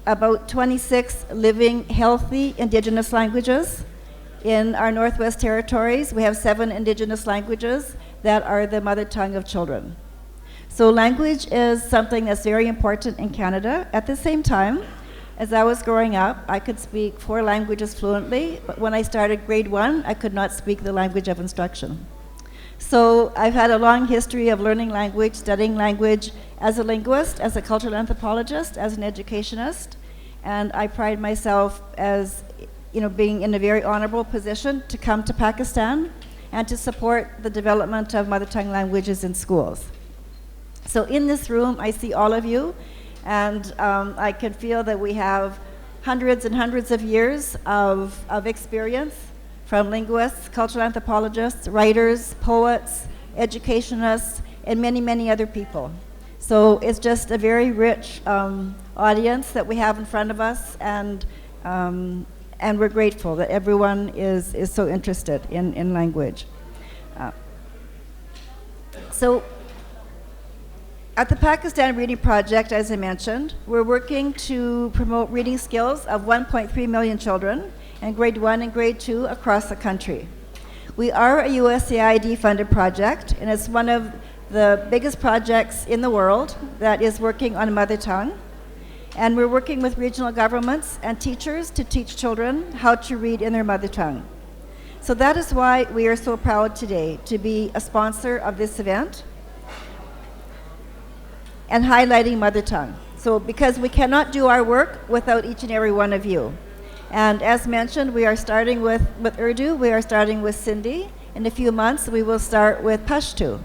about 26 living, healthy indigenous languages. In our Northwest Territories, we have 7 indigenous languages that are the mother tongue of children. So language is something that's very important in Canada. At the same time, as I was growing up, I could speak 4 languages fluently, but when I started grade 1, I could not speak the language of instruction. So I've had a long history of learning language, studying language as a linguist, as a cultural anthropologist, as an educationist, and I pride myself as being in a very honorable position to come to Pakistan and to support the development of mother tongue languages in schools. So in this room, I see all of you, and I can feel that we have hundreds and hundreds of years of experience from linguists, cultural anthropologists, writers, poets, educationists, and many, many other people. So it's just a very rich audience that we have in front of us, and we're grateful that everyone is so interested in language. So at the Pakistan Reading Project, as I mentioned, we're working to promote reading skills of 1.3 million children in grade 1 and grade 2 across the country. We are a USAID-funded project, and it's one of the biggest projects in the world that is working on mother tongue. And we're working with regional governments and teachers to teach children how to read in their mother tongue. So that is why we are so proud today to be a sponsor of this event and highlighting mother tongue. So because we cannot do our work without each and every one of you. And as mentioned, we are starting with Urdu, we are starting with Sindhi. In a few months, we will start with Pashto.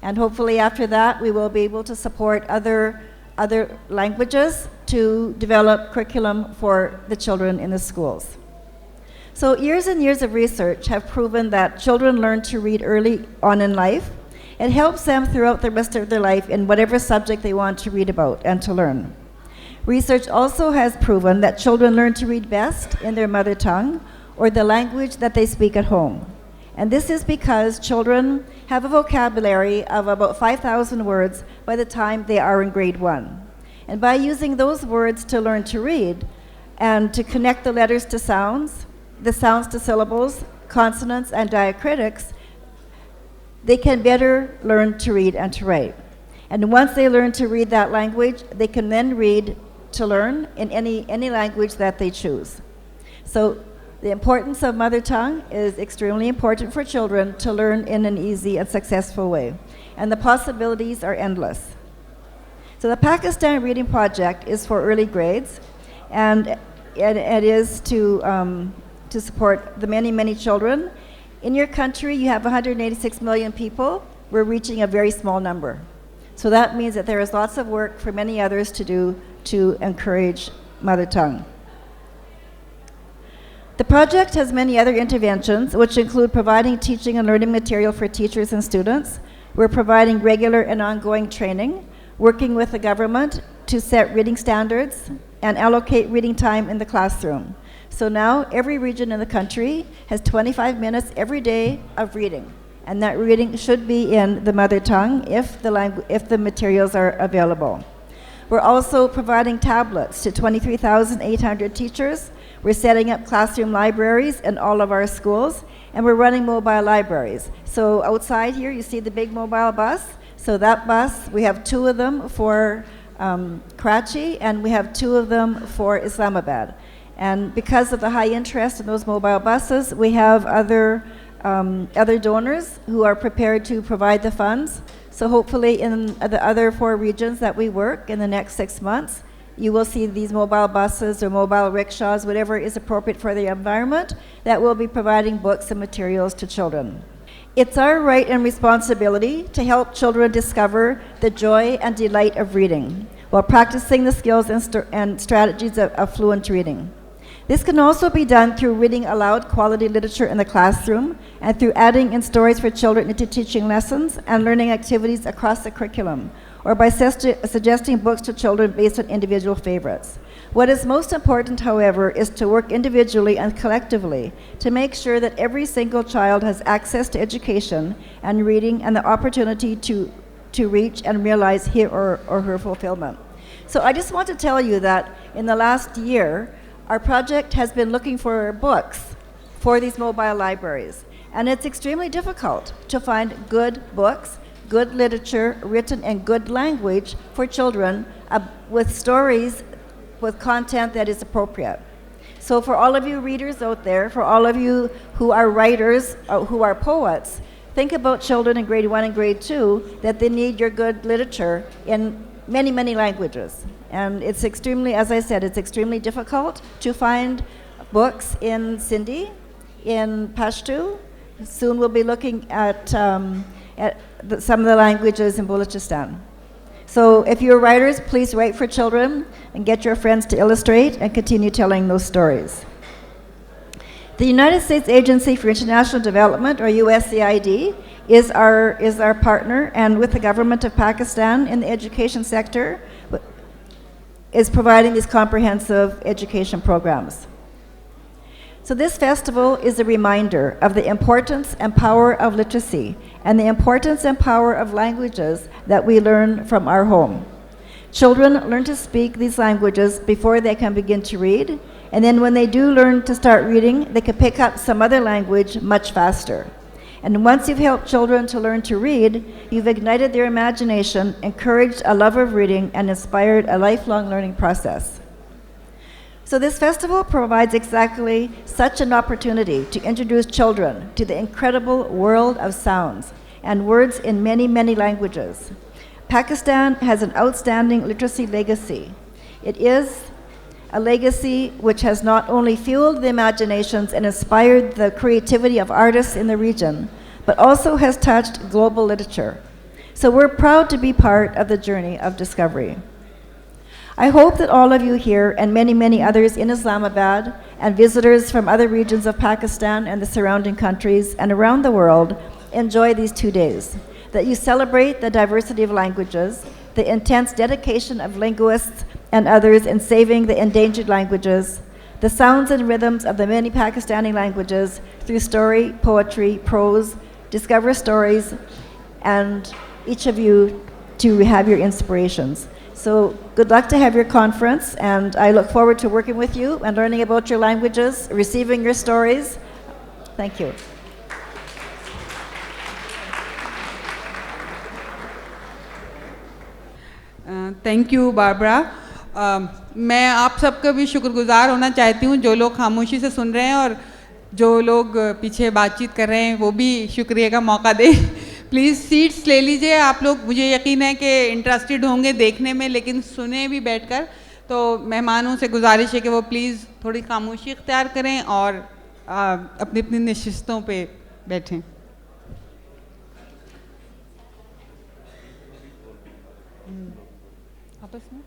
And hopefully after that, we will be able to support other languages to develop curriculum for the children in the schools. So years and years of research have proven that children learn to read early on in life. It helps them throughout the rest of their life in whatever subject they want to read about and to learn. Research also has proven that children learn to read best in their mother tongue or the language that they speak at home. And this is because children have a vocabulary of about 5,000 words by the time they are in grade 1. And by using those words to learn to read and to connect the letters to sounds, the sounds to syllables, consonants, and diacritics, they can better learn to read and to write. And once they learn to read that language, they can then read to learn in any language that they choose. So the importance of mother tongue is extremely important for children to learn in an easy and successful way. And the possibilities are endless. So the Pakistan Reading Project is for early grades, and it is to support the many, many children. In your country, you have 186 million people. We're reaching a very small number. So that means that there is lots of work for many others to do to encourage mother tongue. The project has many other interventions, which include providing teaching and learning material for teachers and students. We're providing regular and ongoing training, working with the government to set reading standards and allocate reading time in the classroom. So now every region in the country has 25 minutes every day of reading, and that reading should be in the mother tongue if the materials are available. We're also providing tablets to 23,800 teachers. We're setting up classroom libraries in all of our schools, and we're running mobile libraries. So outside here, you see the big mobile bus. So that bus, we have 2 of them for Karachi, and we have 2 of them for Islamabad. And because of the high interest in those mobile buses, we have other donors who are prepared to provide the funds. So hopefully in the other 4 regions that we work in the next 6 months, you will see these mobile buses or mobile rickshaws, whatever is appropriate for the environment, that will be providing books and materials to children. It's our right and responsibility to help children discover the joy and delight of reading while practicing the skills and strategies of fluent reading. This can also be done through reading aloud quality literature in the classroom and through adding in stories for children into teaching lessons and learning activities across the curriculum, or by suggesting books to children based on individual favorites. What is most important, however, is to work individually and collectively to make sure that every single child has access to education and reading and the opportunity to reach and realize his or her fulfillment. So I just want to tell you that in the last year, our project has been looking for books for these mobile libraries. And it's extremely difficult to find good books, good literature written in good language for children with stories, with content that is appropriate. So for all of you readers out there, for all of you who are writers, who are poets, think about children in grade 1 and grade 2 that they need your good literature in many, many languages. And it's extremely, as I said, it's extremely difficult to find books in Sindhi, in Pashto. Soon we'll be looking at some of the languages in Balochistan. So if you're writers, please write for children and get your friends to illustrate and continue telling those stories. The United States Agency for International Development, or USAID, is our partner, and with the government of Pakistan in the education sector, is providing these comprehensive education programs. So this festival is a reminder of the importance and power of literacy and the importance and power of languages that we learn from our home. Children learn to speak these languages before they can begin to read, and then when they do learn to start reading, they can pick up some other language much faster. And once you've helped children to learn to read, you've ignited their imagination, encouraged a love of reading, and inspired a lifelong learning process. So this festival provides exactly such an opportunity to introduce children to the incredible world of sounds and words in many, many languages. Pakistan has an outstanding literacy legacy. It is a legacy which has not only fueled the imaginations and inspired the creativity of artists in the region, but also has touched global literature. So we're proud to be part of the journey of discovery. I hope that all of you here and many, many others in Islamabad and visitors from other regions of Pakistan and the surrounding countries and around the world enjoy these 2 days, that you celebrate the diversity of languages, the intense dedication of linguists and others in saving the endangered languages, the sounds and rhythms of the many Pakistani languages through story, poetry, prose, discover stories, and each of you to have your inspirations. So good luck to have your conference, and I look forward to working with you and learning about your languages, receiving your stories. Thank you. Thank you, Barbara. میں آپ سب کا بھی شکر گزار ہونا چاہتی ہوں جو لوگ خاموشی سے سن رہے ہیں اور جو لوگ پیچھے بات چیت کر رہے ہیں وہ بھی شکریہ کا موقع دیں. پلیز سیٹس لے لیجئے. آپ لوگ مجھے یقین ہے کہ انٹرسٹڈ ہوں گے دیکھنے میں لیکن سنیں بھی بیٹھ کر. تو مہمانوں سے گزارش ہے کہ وہ پلیز تھوڑی خاموشی اختیار کریں اور اپنی اپنی نشستوں پہ بیٹھیں. آپس میں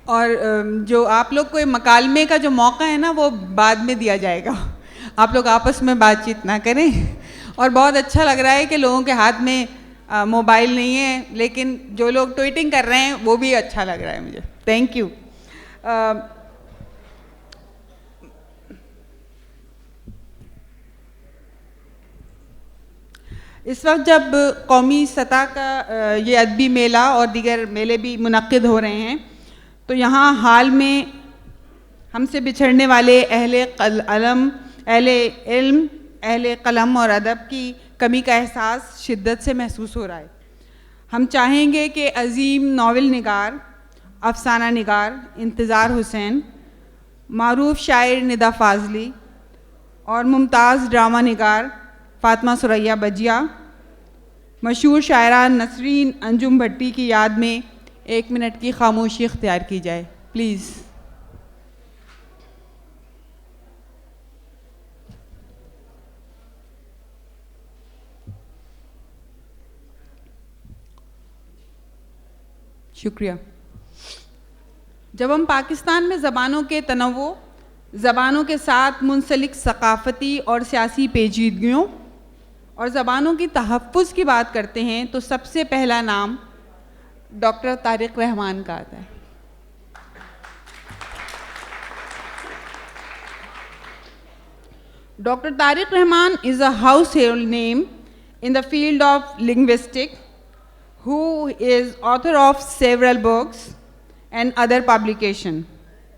اور جو آپ لوگ کو مکالمے کا جو موقع ہے نا وہ بعد میں دیا جائے گا. آپ لوگ آپس میں بات چیت نہ کریں. اور بہت اچھا لگ رہا ہے کہ لوگوں کے ہاتھ میں موبائل نہیں ہے لیکن جو لوگ ٹویٹنگ کر رہے ہیں وہ بھی اچھا لگ رہا ہے مجھے. Thank you. اس وقت جب قومی سطح کا یہ ادبی میلہ اور دیگر میلے بھی منعقد ہو رہے ہیں تو یہاں حال میں ہم سے بچھڑنے والے اہل علم اہل قلم اور ادب کی کمی کا احساس شدت سے محسوس ہو رہا ہے. ہم چاہیں گے کہ عظیم ناول نگار، افسانہ نگار انتظار حسین، معروف شاعر ندا فاضلی اور ممتاز ڈرامہ نگار فاطمہ ثریا بجیا، مشہور شاعرہ نسرین انجم بھٹی کی یاد میں 1 منٹ کی خاموشی اختیار کی جائے. پلیز. شکریہ. جب ہم پاکستان میں زبانوں کے تنوع، زبانوں کے ساتھ منسلک ثقافتی اور سیاسی پیچیدگیوں اور زبانوں کی تحفظ کی بات کرتے ہیں تو سب سے پہلا نام ڈاکٹر طارق رحمان کا آتا ہے. Doctor Tariq Rahman is a household name in the field of linguistics, who is author of several books and other publications.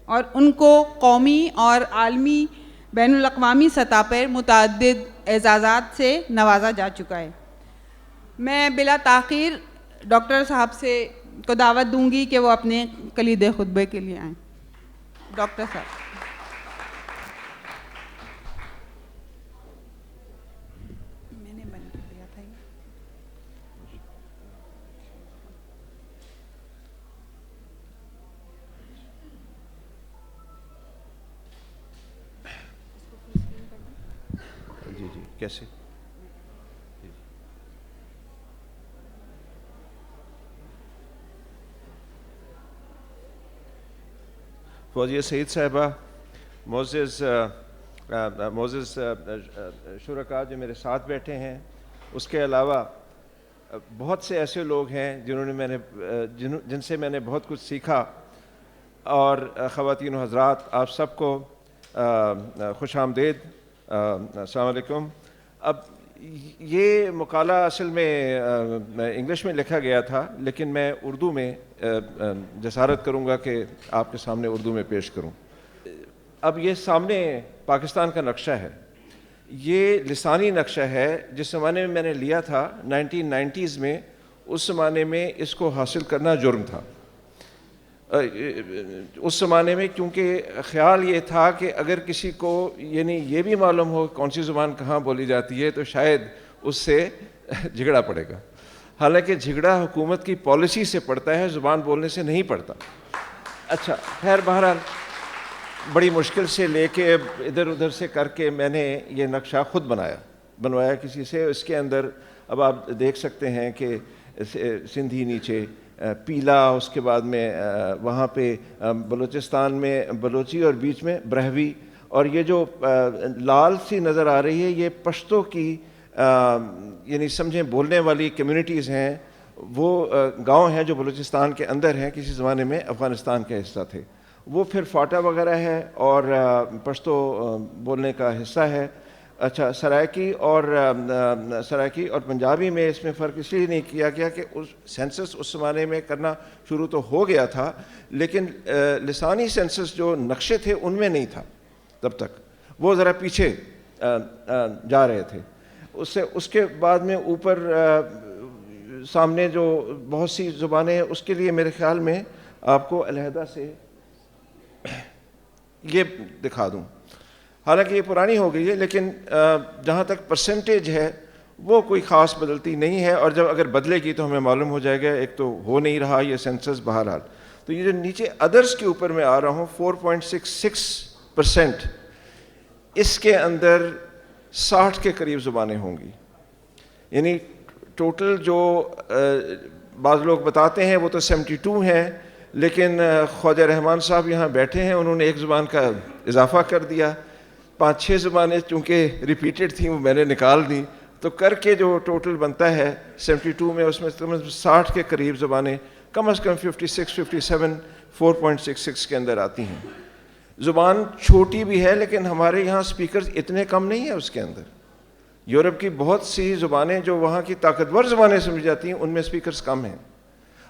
اور ان کو قومی اور عالمی بین الاقوامی سطح پر متعدد اعزازات سے نوازا جا چکا ہے. میں بلا تاخیر ڈاکٹر صاحب سے کو دعوت دوں گی کہ وہ اپنے کلید خطبے کے لیے آئیں. ڈاکٹر صاحب. میں نے بند کر دیا تھا. جی کیسے؟ فوزیہ سعید صاحبہ، معزز شرکاء جو میرے ساتھ بیٹھے ہیں، اس کے علاوہ بہت سے ایسے لوگ ہیں جن سے میں نے بہت کچھ سیکھا. اور خواتین و حضرات، آپ سب کو خوش آمدید. السلام علیکم. اب یہ مقالہ اصل میں انگلش میں لکھا گیا تھا لیکن میں اردو میں جسارت کروں گا کہ آپ کے سامنے اردو میں پیش کروں. اب یہ سامنے پاکستان کا نقشہ ہے. یہ لسانی نقشہ ہے. جس زمانے میں نے لیا تھا 1990s میں، اس زمانے میں اس کو حاصل کرنا جرم تھا. اس زمانے میں کیونکہ خیال یہ تھا کہ اگر کسی کو یہ بھی معلوم ہو کون سی زبان کہاں بولی جاتی ہے تو شاید اس سے جھگڑا پڑے گا. حالانکہ جھگڑا حکومت کی پالیسی سے پڑتا ہے، زبان بولنے سے نہیں پڑتا. اچھا خیر، بہرحال بڑی مشکل سے لے کے ادھر ادھر سے کر کے میں نے یہ نقشہ خود بنوایا کسی سے. اس کے اندر اب آپ دیکھ سکتے ہیں کہ سندھی نیچے، پیلا، اس کے بعد میں وہاں پہ بلوچستان میں بلوچی اور بیچ میں برہوی. اور یہ جو لال سی نظر آ رہی ہے یہ پشتو کی یعنی سمجھیں بولنے والی کمیونٹیز ہیں. وہ گاؤں ہیں جو بلوچستان کے اندر ہیں، کسی زمانے میں افغانستان کا حصہ تھے. وہ پھر فاٹا وغیرہ ہے اور پشتو بولنے کا حصہ ہے. اچھا، سرائکی اور پنجابی میں اس میں فرق اس لیے نہیں کیا گیا کہ اس سینسس اس زمانے میں کرنا شروع تو ہو گیا تھا لیکن لسانی سینسس جو نقشے تھے ان میں نہیں تھا تب تک، وہ ذرا پیچھے جا رہے تھے. اس کے بعد میں اوپر سامنے جو بہت سی زبانیں ہیں اس کے لیے میرے خیال میں آپ کو علیحدہ سے یہ دکھا دوں. حالانکہ یہ پرانی ہو گئی ہے لیکن جہاں تک پرسنٹیج ہے وہ کوئی خاص بدلتی نہیں ہے, اور جب اگر بدلے گی تو ہمیں معلوم ہو جائے گا. ایک تو ہو نہیں رہا یہ سینسس بہرحال. تو یہ جو نیچے ادرس کے اوپر میں آ رہا ہوں 4.66%, اس کے اندر 60 کے قریب زبانیں ہوں گی. یعنی ٹوٹل جو بعض لوگ بتاتے ہیں وہ تو 72 ہیں, لیکن خواجہ رحمان صاحب یہاں بیٹھے ہیں, انہوں نے ایک زبان کا اضافہ کر دیا. 5-6 زبانیں چونکہ ریپیٹڈ تھیں وہ میں نے نکال دیں, تو کر کے جو ٹوٹل بنتا ہے 72 میں, اس میں 60 کے قریب زبانیں کم از کم 56-57 4.66 کے اندر آتی ہیں. زبان چھوٹی بھی ہے لیکن ہمارے یہاں سپیکرز اتنے کم نہیں ہیں اس کے اندر. یورپ کی بہت سی زبانیں جو وہاں کی طاقتور زبانیں سمجھی جاتی ہیں ان میں سپیکرز کم ہیں.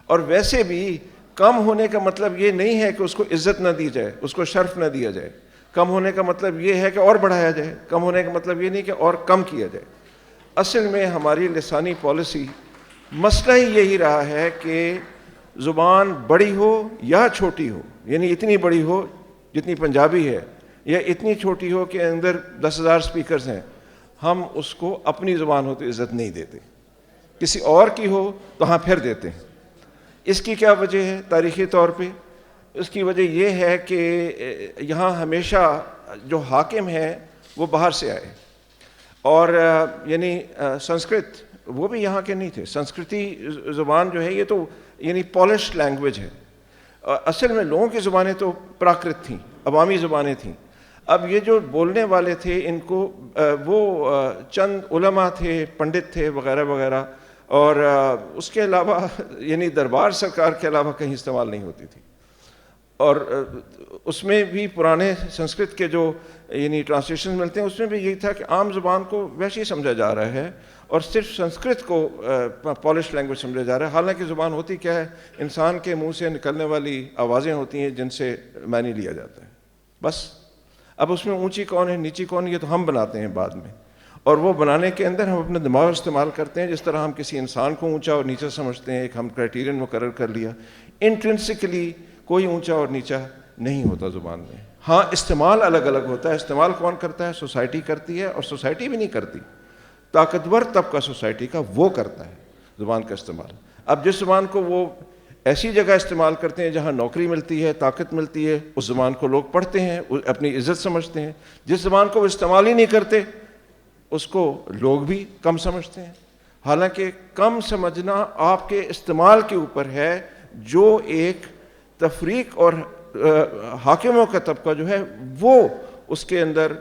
اور ویسے بھی کم ہونے کا مطلب یہ نہیں ہے کہ اس کو عزت نہ دی جائے, اس کو شرف نہ دیا جائے. کم ہونے کا مطلب یہ ہے کہ اور بڑھایا جائے. کم ہونے کا مطلب یہ نہیں کہ اور کم کیا جائے. اصل میں ہماری لسانی پالیسی مسئلہ ہی یہی رہا ہے کہ زبان بڑی ہو یا چھوٹی ہو, یعنی اتنی بڑی ہو جتنی پنجابی ہے یا اتنی چھوٹی ہو کہ اندر 10,000 سپیکرز ہیں, ہم اس کو اپنی زبان ہو تو عزت نہیں دیتے. کسی اور کی ہو تو ہاں پھر دیتے ہیں. اس کی کیا وجہ ہے تاریخی طور پہ؟ اس کی وجہ یہ ہے کہ یہاں ہمیشہ جو حاکم ہیں وہ باہر سے آئے, اور یعنی سنسکرت وہ بھی یہاں کے نہیں تھے. سنسکرتی زبان جو ہے یہ تو یعنی پالشڈ لینگویج ہے. اصل میں لوگوں کی زبانیں تو پراکرت تھیں, عوامی زبانیں تھیں. اب یہ جو بولنے والے تھے ان کو وہ چند علماء تھے, پنڈت تھے وغیرہ وغیرہ, اور اس کے علاوہ یعنی دربار سرکار کے علاوہ کہیں استعمال نہیں ہوتی تھی. اور اس میں بھی پرانے سنسکرت کے جو یعنی ٹرانسلیشن ملتے ہیں اس میں بھی یہی تھا کہ عام زبان کو ویسے ہی سمجھا جا رہا ہے اور صرف سنسکرت کو پالش لینگویج سمجھا جا رہا ہے. حالانکہ زبان ہوتی کیا ہے؟ انسان کے منہ سے نکلنے والی آوازیں ہوتی ہیں جن سے معنی لیا جاتا ہے, بس. اب اس میں اونچی کون ہے نیچی کون ہے یہ تو ہم بناتے ہیں بعد میں, اور وہ بنانے کے اندر ہم اپنے دماغ استعمال کرتے ہیں. جس طرح ہم کسی انسان کو اونچا اور نیچا سمجھتے ہیں, ایک ہم کرائٹیرین مقرر کر لیا. انٹرنسکلی کوئی اونچا اور نیچا نہیں ہوتا زبان میں. ہاں استعمال الگ الگ ہوتا ہے. استعمال کون کرتا ہے؟ سوسائٹی کرتی ہے, اور سوسائٹی بھی نہیں کرتی, طاقتور طبقہ سوسائٹی کا وہ کرتا ہے زبان کا استعمال. اب جس زبان کو وہ ایسی جگہ استعمال کرتے ہیں جہاں نوکری ملتی ہے, طاقت ملتی ہے, اس زبان کو لوگ پڑھتے ہیں, اپنی عزت سمجھتے ہیں. جس زبان کو وہ استعمال ہی نہیں کرتے اس کو لوگ بھی کم سمجھتے ہیں. حالانکہ کم سمجھنا آپ کے استعمال کے اوپر ہے, جو ایک تفریق اور حاکموں کا طبقہ جو ہے وہ اس کے اندر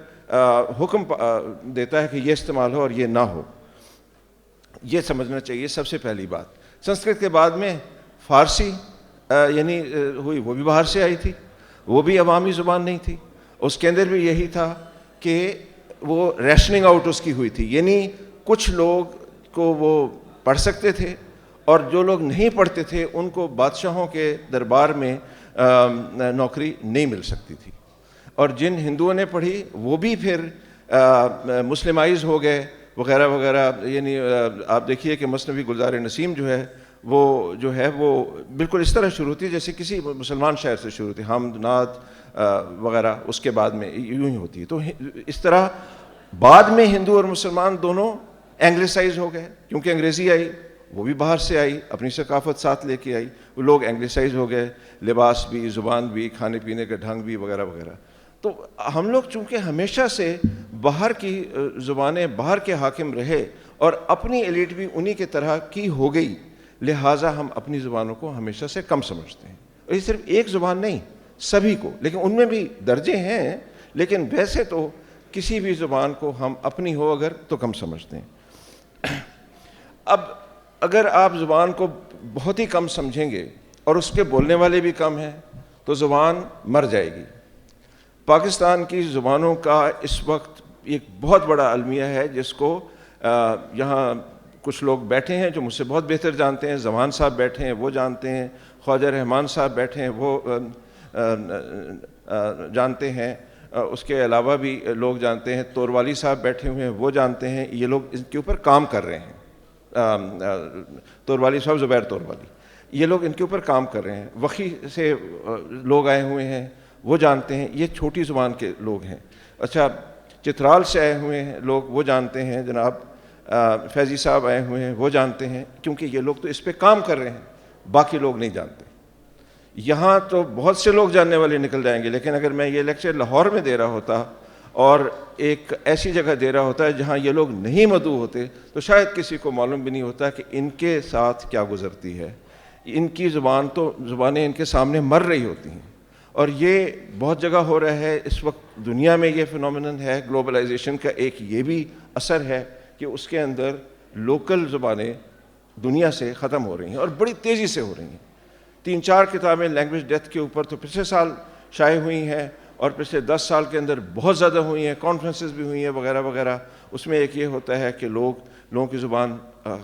حکم دیتا ہے کہ یہ استعمال ہو اور یہ نہ ہو. یہ سمجھنا چاہیے سب سے پہلی بات. سنسکرت کے بعد میں فارسی یعنی ہوئی, وہ بھی باہر سے آئی تھی, وہ بھی عوامی زبان نہیں تھی. اس کے اندر بھی یہی تھا کہ وہ ریشننگ آؤٹ اس کی ہوئی تھی, یعنی کچھ لوگ کو وہ پڑھ سکتے تھے اور جو لوگ نہیں پڑھتے تھے ان کو بادشاہوں کے دربار میں نوکری نہیں مل سکتی تھی. اور جن ہندوؤں نے پڑھی وہ بھی پھر مسلمائز ہو گئے وغیرہ وغیرہ. یعنی آپ دیکھیے کہ مثنوی گلزار نسیم جو ہے وہ بالکل اس طرح شروع ہوتی ہے جیسے کسی مسلمان شاعر سے شروع ہوتی ہے, حمد نعت وغیرہ اس کے بعد میں یوں ہی ہوتی ہے. تو اس طرح بعد میں ہندو اور مسلمان دونوں انگلسائز ہو گئے, کیونکہ انگریزی آئی, وہ بھی باہر سے آئی, اپنی ثقافت ساتھ لے کے آئی, وہ لوگ انگلسائز ہو گئے, لباس بھی, زبان بھی, کھانے پینے کا ڈھنگ بھی وغیرہ وغیرہ. تو ہم لوگ چونکہ ہمیشہ سے باہر کی زبانیں, باہر کے حاکم رہے اور اپنی ایلیٹ بھی انہی کے طرح کی ہو گئی, لہٰذا ہم اپنی زبانوں کو ہمیشہ سے کم سمجھتے ہیں. اور یہ صرف ایک زبان نہیں, سبھی کو, لیکن ان میں بھی درجے ہیں, لیکن ویسے تو کسی بھی زبان کو ہم اپنی ہو اگر تو کم سمجھتے ہیں. اب اگر آپ زبان کو بہت ہی کم سمجھیں گے اور اس کے بولنے والے بھی کم ہیں تو زبان مر جائے گی. پاکستان کی زبانوں کا اس وقت ایک بہت بڑا المیہ ہے جس کو یہاں کچھ لوگ بیٹھے ہیں جو مجھ سے بہت بہتر جانتے ہیں. زمان صاحب بیٹھے ہیں وہ جانتے ہیں, خواجہ رحمان صاحب بیٹھے ہیں وہ جانتے ہیں, اس کے علاوہ بھی لوگ جانتے ہیں, توروالی صاحب بیٹھے ہوئے ہیں وہ جانتے ہیں. یہ لوگ اس کے اوپر کام کر رہے ہیں, توروالی صاحب, زبیر توروالی, یہ لوگ ان کے اوپر کام کر رہے ہیں. وخی سے لوگ آئے ہوئے ہیں, وہ جانتے ہیں, یہ چھوٹی زبان کے لوگ ہیں. اچھا, چترال سے آئے ہوئے ہیں لوگ, وہ جانتے ہیں. جناب فیضی صاحب آئے ہوئے ہیں, وہ جانتے ہیں, کیونکہ یہ لوگ تو اس پہ کام کر رہے ہیں, باقی لوگ نہیں جانتے. یہاں تو بہت سے لوگ جاننے والے نکل جائیں گے, لیکن اگر میں یہ لیکچر لاہور میں دے رہا ہوتا اور ایک ایسی جگہ دے رہا ہوتا ہے جہاں یہ لوگ نہیں مدعو ہوتے, تو شاید کسی کو معلوم بھی نہیں ہوتا کہ ان کے ساتھ کیا گزرتی ہے. ان کی زبانیں ان کے سامنے مر رہی ہوتی ہیں. اور یہ بہت جگہ ہو رہا ہے اس وقت دنیا میں. یہ فنومینن ہے گلوبلائزیشن کا, ایک یہ بھی اثر ہے کہ اس کے اندر لوکل زبانیں دنیا سے ختم ہو رہی ہیں اور بڑی تیزی سے ہو رہی ہیں. 3-4 کتابیں لینگویج ڈیتھ کے اوپر تو پچھلے سال شائع ہوئی ہیں, اور پچھلے 10 سال کے اندر بہت زیادہ ہوئی ہیں, کانفرنسز بھی ہوئی ہیں وغیرہ وغیرہ. اس میں ایک یہ ہوتا ہے کہ لوگوں کی زبان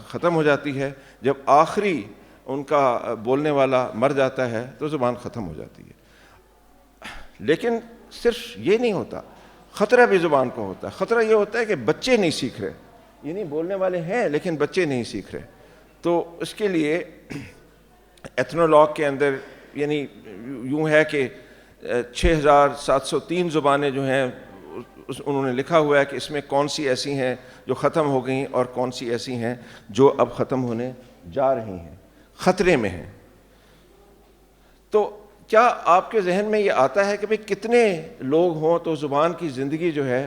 ختم ہو جاتی ہے. جب آخری ان کا بولنے والا مر جاتا ہے تو زبان ختم ہو جاتی ہے. لیکن صرف یہ نہیں ہوتا, خطرہ بھی زبان کو ہوتا ہے. خطرہ یہ ہوتا ہے کہ بچے نہیں سیکھ رہے, یعنی بولنے والے ہیں لیکن بچے نہیں سیکھ رہے. تو اس کے لیے ایتھنولاگ کے اندر یعنی یوں ہے کہ 6703 زبانیں جو ہیں انہوں نے لکھا ہوا ہے کہ اس میں کون سی ایسی ہیں جو ختم ہو گئیں اور کون سی ایسی ہیں جو اب ختم ہونے جا رہی ہیں, خطرے میں ہیں. تو کیا آپ کے ذہن میں یہ آتا ہے کہ بھئی کتنے لوگ ہوں تو زبان کی زندگی جو ہے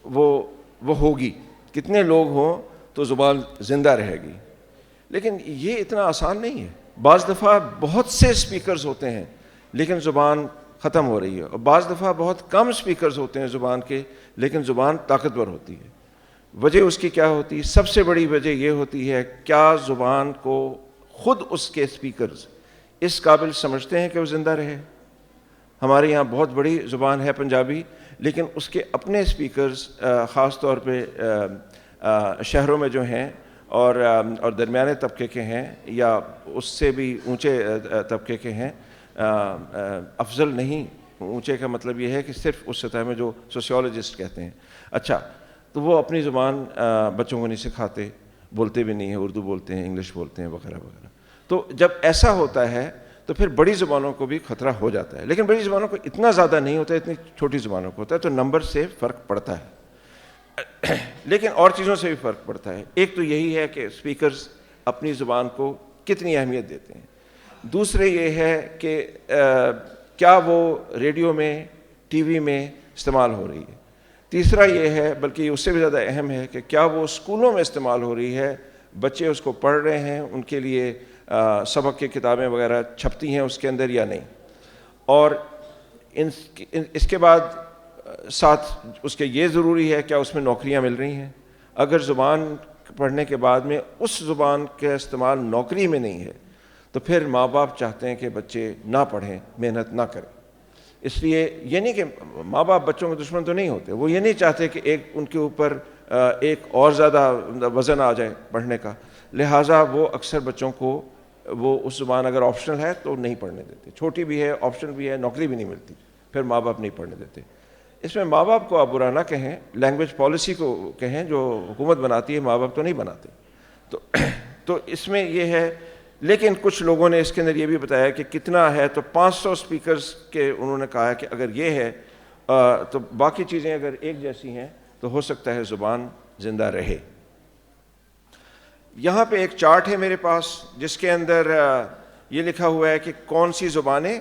وہ ہوگی, کتنے لوگ ہوں تو زبان زندہ رہے گی؟ لیکن یہ اتنا آسان نہیں ہے. بعض دفعہ بہت سے اسپیکرز ہوتے ہیں لیکن زبان ختم ہو رہی ہے, اور بعض دفعہ بہت کم اسپیکرز ہوتے ہیں زبان کے لیکن زبان طاقتور ہوتی ہے. وجہ اس کی کیا ہوتی ہے؟ سب سے بڑی وجہ یہ ہوتی ہے, کیا زبان کو خود اس کے اسپیکرز اس قابل سمجھتے ہیں کہ وہ زندہ رہے؟ ہمارے یہاں بہت بڑی زبان ہے پنجابی, لیکن اس کے اپنے اسپیکرز خاص طور پہ شہروں میں جو ہیں اور درمیانے طبقے کے ہیں یا اس سے بھی اونچے طبقے کے ہیں, افضل نہیں. اونچے کا مطلب یہ ہے کہ صرف اس سطح میں جو سوسیولوجسٹ کہتے ہیں. اچھا, تو وہ اپنی زبان بچوں کو نہیں سکھاتے, بولتے بھی نہیں ہیں, اردو بولتے ہیں, انگلش بولتے ہیں وغیرہ وغیرہ. تو جب ایسا ہوتا ہے تو پھر بڑی زبانوں کو بھی خطرہ ہو جاتا ہے. لیکن بڑی زبانوں کو اتنا زیادہ نہیں ہوتا, اتنی چھوٹی زبانوں کو ہوتا ہے, تو نمبر سے فرق پڑتا ہے. لیکن اور چیزوں سے بھی فرق پڑتا ہے. ایک تو یہی ہے کہ اسپیکرز اپنی زبان کو کتنی اہمیت دیتے ہیں. دوسرے یہ ہے کہ کیا وہ ریڈیو میں, ٹی وی میں استعمال ہو رہی ہے. تیسرا یہ ہے, بلکہ اس سے بھی زیادہ اہم ہے, کہ کیا وہ اسکولوں میں استعمال ہو رہی ہے, بچے اس کو پڑھ رہے ہیں, ان کے لیے سبق کی کتابیں وغیرہ چھپتی ہیں اس کے اندر یا نہیں. اور اس کے بعد ساتھ اس کے یہ ضروری ہے کیا اس میں نوکریاں مل رہی ہیں. اگر زبان پڑھنے کے بعد میں اس زبان کا استعمال نوکری میں نہیں ہے تو پھر ماں باپ چاہتے ہیں کہ بچے نہ پڑھیں, محنت نہ کریں. اس لیے یہ نہیں کہ ماں باپ بچوں کے دشمن تو نہیں ہوتے, وہ یہ نہیں چاہتے کہ ان کے اوپر ایک اور زیادہ وزن آ جائے پڑھنے کا. لہٰذا وہ اکثر بچوں کو وہ اس زبان اگر آپشنل ہے تو نہیں پڑھنے دیتے. چھوٹی بھی ہے, آپشنل بھی ہے, نوکری بھی نہیں ملتی, پھر ماں باپ نہیں پڑھنے دیتے. اس میں ماں باپ کو آپ برا نہ کہیں, لینگویج پالیسی کو کہیں جو حکومت بناتی ہے, ماں باپ تو نہیں بناتے. تو اس میں یہ ہے. لیکن کچھ لوگوں نے اس کے اندر یہ بھی بتایا کہ کتنا ہے, تو 500 اسپیکرز کے انہوں نے کہا کہ اگر یہ ہے تو باقی چیزیں اگر ایک جیسی ہیں تو ہو سکتا ہے زبان زندہ رہے. یہاں پہ ایک چارٹ ہے میرے پاس جس کے اندر یہ لکھا ہوا ہے کہ کون سی زبانیں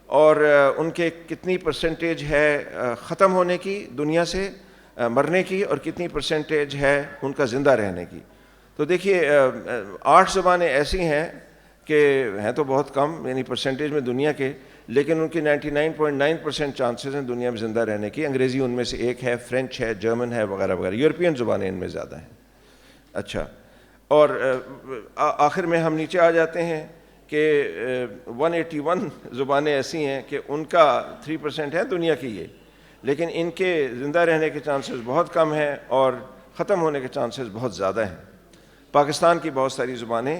اور ان کے کتنی پرسنٹیج ہے ختم ہونے کی, دنیا سے مرنے کی, اور کتنی پرسنٹیج ہے ان کا زندہ رہنے کی. تو دیکھیے 8 زبانیں ایسی ہیں کہ ہیں تو بہت کم یعنی پرسنٹیج میں دنیا کے, لیکن ان کی 99.9% چانسز ہیں دنیا میں زندہ رہنے کی. انگریزی ان میں سے ایک ہے, فرینچ ہے, جرمن ہے وغیرہ وغیرہ. یورپین زبانیں ان میں زیادہ ہیں. اچھا, اور آخر میں ہم نیچے آ جاتے ہیں کہ 181 زبانیں ایسی ہیں کہ ان کا 3% ہے دنیا کی یہ, لیکن ان کے زندہ رہنے کے چانسز بہت کم ہیں اور ختم ہونے کے چانسز بہت زیادہ ہیں. پاکستان کی بہت ساری زبانیں,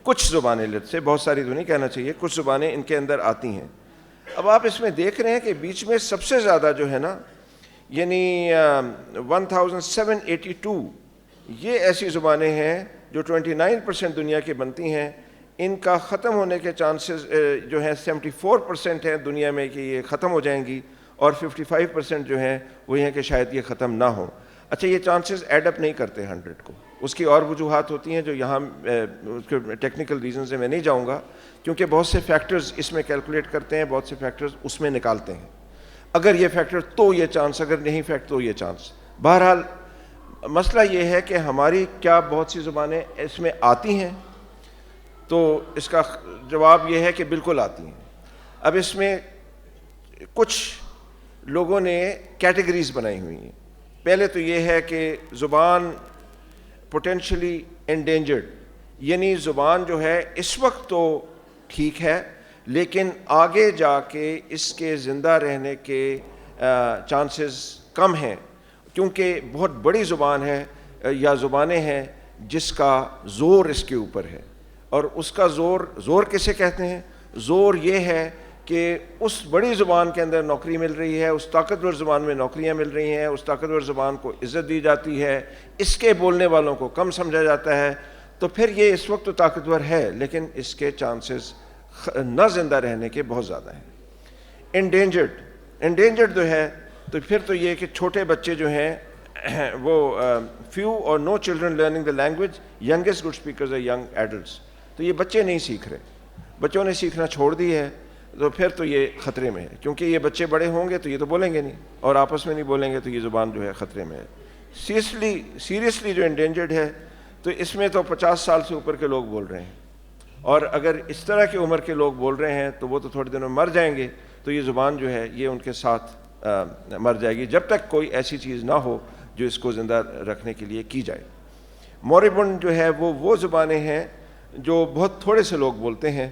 کچھ زبانیں, سے بہت ساری تو نہیں کہنا چاہیے, کچھ زبانیں ان کے اندر آتی ہیں. اب آپ اس میں دیکھ رہے ہیں کہ بیچ میں سب سے زیادہ جو ہے نا, یعنی 1782 یہ ایسی زبانیں ہیں جو 29% دنیا کی بنتی ہیں، ان کا ختم ہونے کے چانسز جو ہیں 74% ہیں دنیا میں کہ یہ ختم ہو جائیں گی، اور 55% جو ہیں وہ یہ ہیں کہ شاید یہ ختم نہ ہوں۔ اچھا، یہ چانسز ایڈ اپ نہیں کرتے 100 کو، اس کی اور وجوہات ہوتی ہیں جو یہاں اس کے ٹیکنیکل ریزن سے میں نہیں جاؤں گا، کیونکہ بہت سے فیکٹرز اس میں کیلکولیٹ کرتے ہیں، بہت سے فیکٹرز اس میں نکالتے ہیں، اگر یہ فیکٹر تو یہ چانس، اگر نہیں فیکٹر تو یہ چانس۔ بہرحال مسئلہ یہ ہے کہ ہماری کیا بہت سی زبانیں اس میں آتی ہیں، تو اس کا جواب یہ ہے کہ بالکل آتی ہیں۔ اب اس میں کچھ لوگوں نے کیٹیگریز بنائی ہوئی ہیں۔ پہلے تو یہ ہے کہ زبان پوٹینشلی انڈینجرڈ، یعنی زبان جو ہے اس وقت تو ٹھیک ہے لیکن آگے جا کے اس کے زندہ رہنے کے چانسز کم ہیں، کیونکہ بہت بڑی زبان ہے یا زبانیں ہیں جس کا زور اس کے اوپر ہے، اور اس کا زور کسے کہتے ہیں؟ زور یہ ہے کہ اس بڑی زبان کے اندر نوکری مل رہی ہے، اس طاقتور زبان میں نوکریاں مل رہی ہیں، اس طاقتور زبان کو عزت دی جاتی ہے، اس کے بولنے والوں کو کم سمجھا جاتا ہے، تو پھر یہ اس وقت تو طاقتور ہے لیکن اس کے چانسز نہ زندہ رہنے کے بہت زیادہ ہیں۔ انڈینجرڈ جو ہے تو پھر تو یہ کہ چھوٹے بچے جو ہیں وہ few or no children learning the language, youngest good speakers are young adults، تو یہ بچے نہیں سیکھ رہے، بچوں نے سیکھنا چھوڑ دی ہے، تو پھر تو یہ خطرے میں ہے، کیونکہ یہ بچے بڑے ہوں گے تو یہ تو بولیں گے نہیں، اور آپس میں نہیں بولیں گے تو یہ زبان جو ہے خطرے میں ہے۔ سیریسلی جو انڈینجرڈ ہے تو اس میں تو 50 سال سے اوپر کے لوگ بول رہے ہیں، اور اگر اس طرح کی عمر کے لوگ بول رہے ہیں تو وہ تو تھوڑے دنوں میں مر جائیں گے، تو یہ زبان جو ہے یہ ان کے ساتھ مر جائے گی جب تک کوئی ایسی چیز نہ ہو جو اس کو زندہ رکھنے کے لیے کی جائے۔ موربنڈ جو ہے وہ زبانیں ہیں جو بہت تھوڑے سے لوگ بولتے ہیں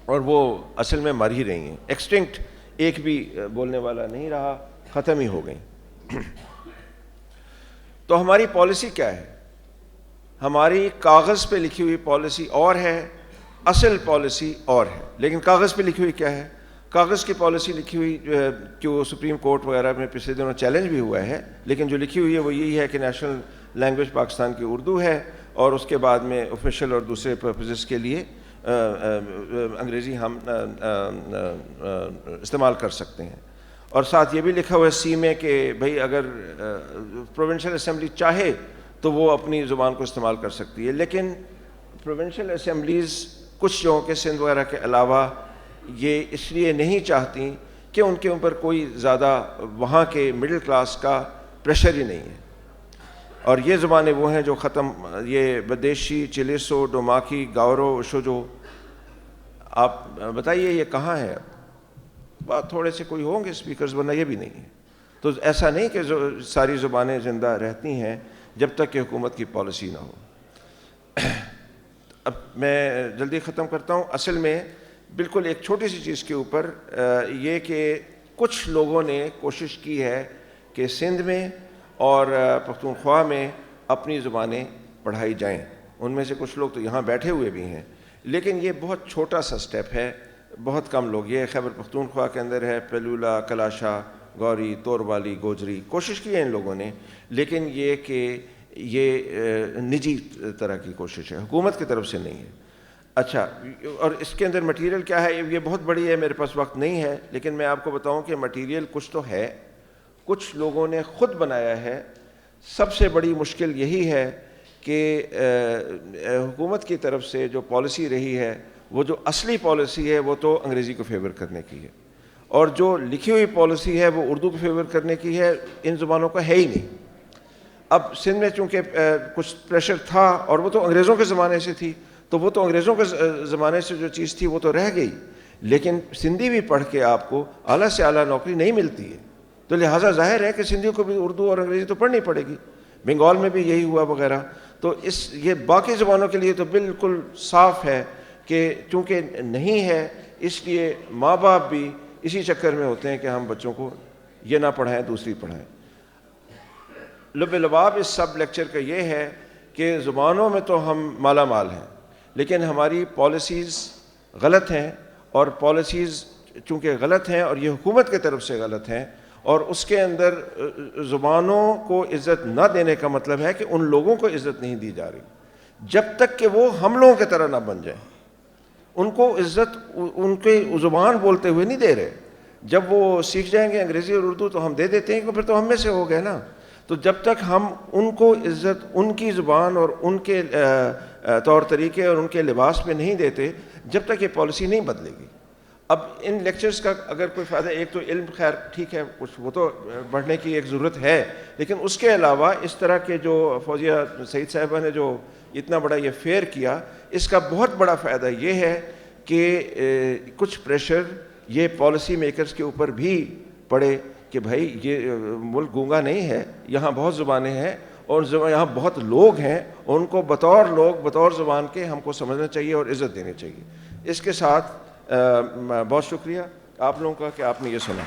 اور وہ اصل میں مر ہی رہی ہیں، ایکسٹنکٹ، ایک بھی بولنے والا نہیں رہا، ختم ہی ہو گئیں۔ تو ہماری پالیسی کیا ہے؟ ہماری کاغذ پہ لکھی ہوئی پالیسی اور ہے، اصل پالیسی اور ہے، لیکن کاغذ پہ لکھی ہوئی کیا ہے؟ کاغذ کی پالیسی لکھی ہوئی جو ہے کہ وہ سپریم کورٹ وغیرہ میں پچھلے دنوں چیلنج بھی ہوا ہے، لیکن جو لکھی ہوئی ہے وہ یہی ہے کہ نیشنل لینگویج پاکستان کی اردو ہے، اور اس کے بعد میں آفیشیل اور دوسرے پرپزز کے لیے انگریزی ہم استعمال کر سکتے ہیں۔ اور ساتھ یہ بھی لکھا ہوا ہے سی میں کہ بھئی اگر پروونشل اسمبلی چاہے تو وہ اپنی زبان کو استعمال کر سکتی ہے، لیکن پروونشل اسمبلیز کچھ جگہوں کے سندھ وغیرہ کے علاوہ یہ اس لیے نہیں چاہتی کہ ان کے اوپر کوئی زیادہ وہاں کے مڈل کلاس کا پریشر ہی نہیں ہے، اور یہ زبانیں وہ ہیں جو ختم، یہ بدیشی، چلیسو، ڈوماکی، گاورو، اشوجو، آپ بتائیے یہ کہاں ہے؟ بات تھوڑے سے کوئی ہوں گے اسپیکرز، ورنہ یہ بھی نہیں ہے۔ تو ایسا نہیں کہ ساری زبانیں زندہ رہتی ہیں جب تک کہ حکومت کی پالیسی نہ ہو۔ اب میں جلدی ختم کرتا ہوں۔ اصل میں بالکل ایک چھوٹی سی چیز کے اوپر یہ کہ کچھ لوگوں نے کوشش کی ہے کہ سندھ میں اور پختونخوا میں اپنی زبانیں پڑھائی جائیں، ان میں سے کچھ لوگ تو یہاں بیٹھے ہوئے بھی ہیں، لیکن یہ بہت چھوٹا سا سٹیپ ہے، بہت کم لوگ، یہ خیبر پختونخوا کے اندر ہے، پیلولا، کلاشا، گوری، توروالی، گوجری، کوشش کی ہے ان لوگوں نے، لیکن یہ کہ یہ نجی طرح کی کوشش ہے، حکومت کی طرف سے نہیں ہے۔ اچھا، اور اس کے اندر مٹیریل کیا ہے؟ یہ بہت بڑی ہے، میرے پاس وقت نہیں ہے، لیکن میں آپ کو بتاؤں کہ مٹیریل کچھ تو ہے، کچھ لوگوں نے خود بنایا ہے۔ سب سے بڑی مشکل یہی ہے کہ حکومت کی طرف سے جو پالیسی رہی ہے، وہ جو اصلی پالیسی ہے وہ تو انگریزی کو فیور کرنے کی ہے، اور جو لکھی ہوئی پالیسی ہے وہ اردو کو فیور کرنے کی ہے، ان زبانوں کا ہے ہی نہیں۔ اب سندھ میں چونکہ کچھ پریشر تھا، اور وہ تو انگریزوں کے زمانے سے تھی، تو وہ تو انگریزوں کے زمانے سے جو چیز تھی وہ تو رہ گئی، لیکن سندھی بھی پڑھ کے آپ کو اعلیٰ سے اعلیٰ نوکری نہیں ملتی ہے، تو لہٰذا ظاہر ہے کہ سندھیوں کو بھی اردو اور انگریزی تو پڑھنی پڑے گی۔ بنگال میں بھی یہی ہوا وغیرہ، تو یہ باقی زبانوں کے لیے تو بالکل صاف ہے کہ چونکہ نہیں ہے، اس لیے ماں باپ بھی اسی چکر میں ہوتے ہیں کہ ہم بچوں کو یہ نہ پڑھائیں، دوسری پڑھائیں۔ لب لباب اس سب لیکچر کا یہ ہے کہ زبانوں میں تو ہم مالا مال ہیں، لیکن ہماری پالیسیز غلط ہیں، اور پالیسیز چونکہ غلط ہیں اور یہ حکومت کی طرف سے غلط ہیں، اور اس کے اندر زبانوں کو عزت نہ دینے کا مطلب ہے کہ ان لوگوں کو عزت نہیں دی جا رہی جب تک کہ وہ ہم لوگوں کی طرح نہ بن جائیں. ان کو عزت ان کے زبان بولتے ہوئے نہیں دے رہے. جب وہ سیکھ جائیں گے انگریزی اور اردو تو ہم دے دیتے ہیں کہ پھر تو ہم میں سے ہو گئے نا. تو جب تک ہم ان کو عزت ان کی زبان اور ان کے طور طریقے اور ان کے لباس پہ نہیں دیتے, جب تک یہ پالیسی نہیں بدلے گی. اب ان لیکچرز کا اگر کوئی فائدہ, ایک تو علم خیر ٹھیک ہے کچھ وہ تو بڑھنے کی ایک ضرورت ہے, لیکن اس کے علاوہ اس طرح کے جو فوزیہ سعید صاحبہ نے جو اتنا بڑا یہ فیئر کیا, اس کا بہت بڑا فائدہ یہ ہے کہ کچھ پریشر یہ پالیسی میکرز کے اوپر بھی پڑے کہ بھائی یہ ملک گونگا نہیں ہے, یہاں بہت زبانیں ہیں اور یہاں بہت لوگ ہیں, ان کو بطور لوگ بطور زبان کے ہم کو سمجھنا چاہیے اور عزت دینی چاہیے. اس کے ساتھ بہت شکریہ آپ لوگوں کا کہ آپ نے یہ سنا.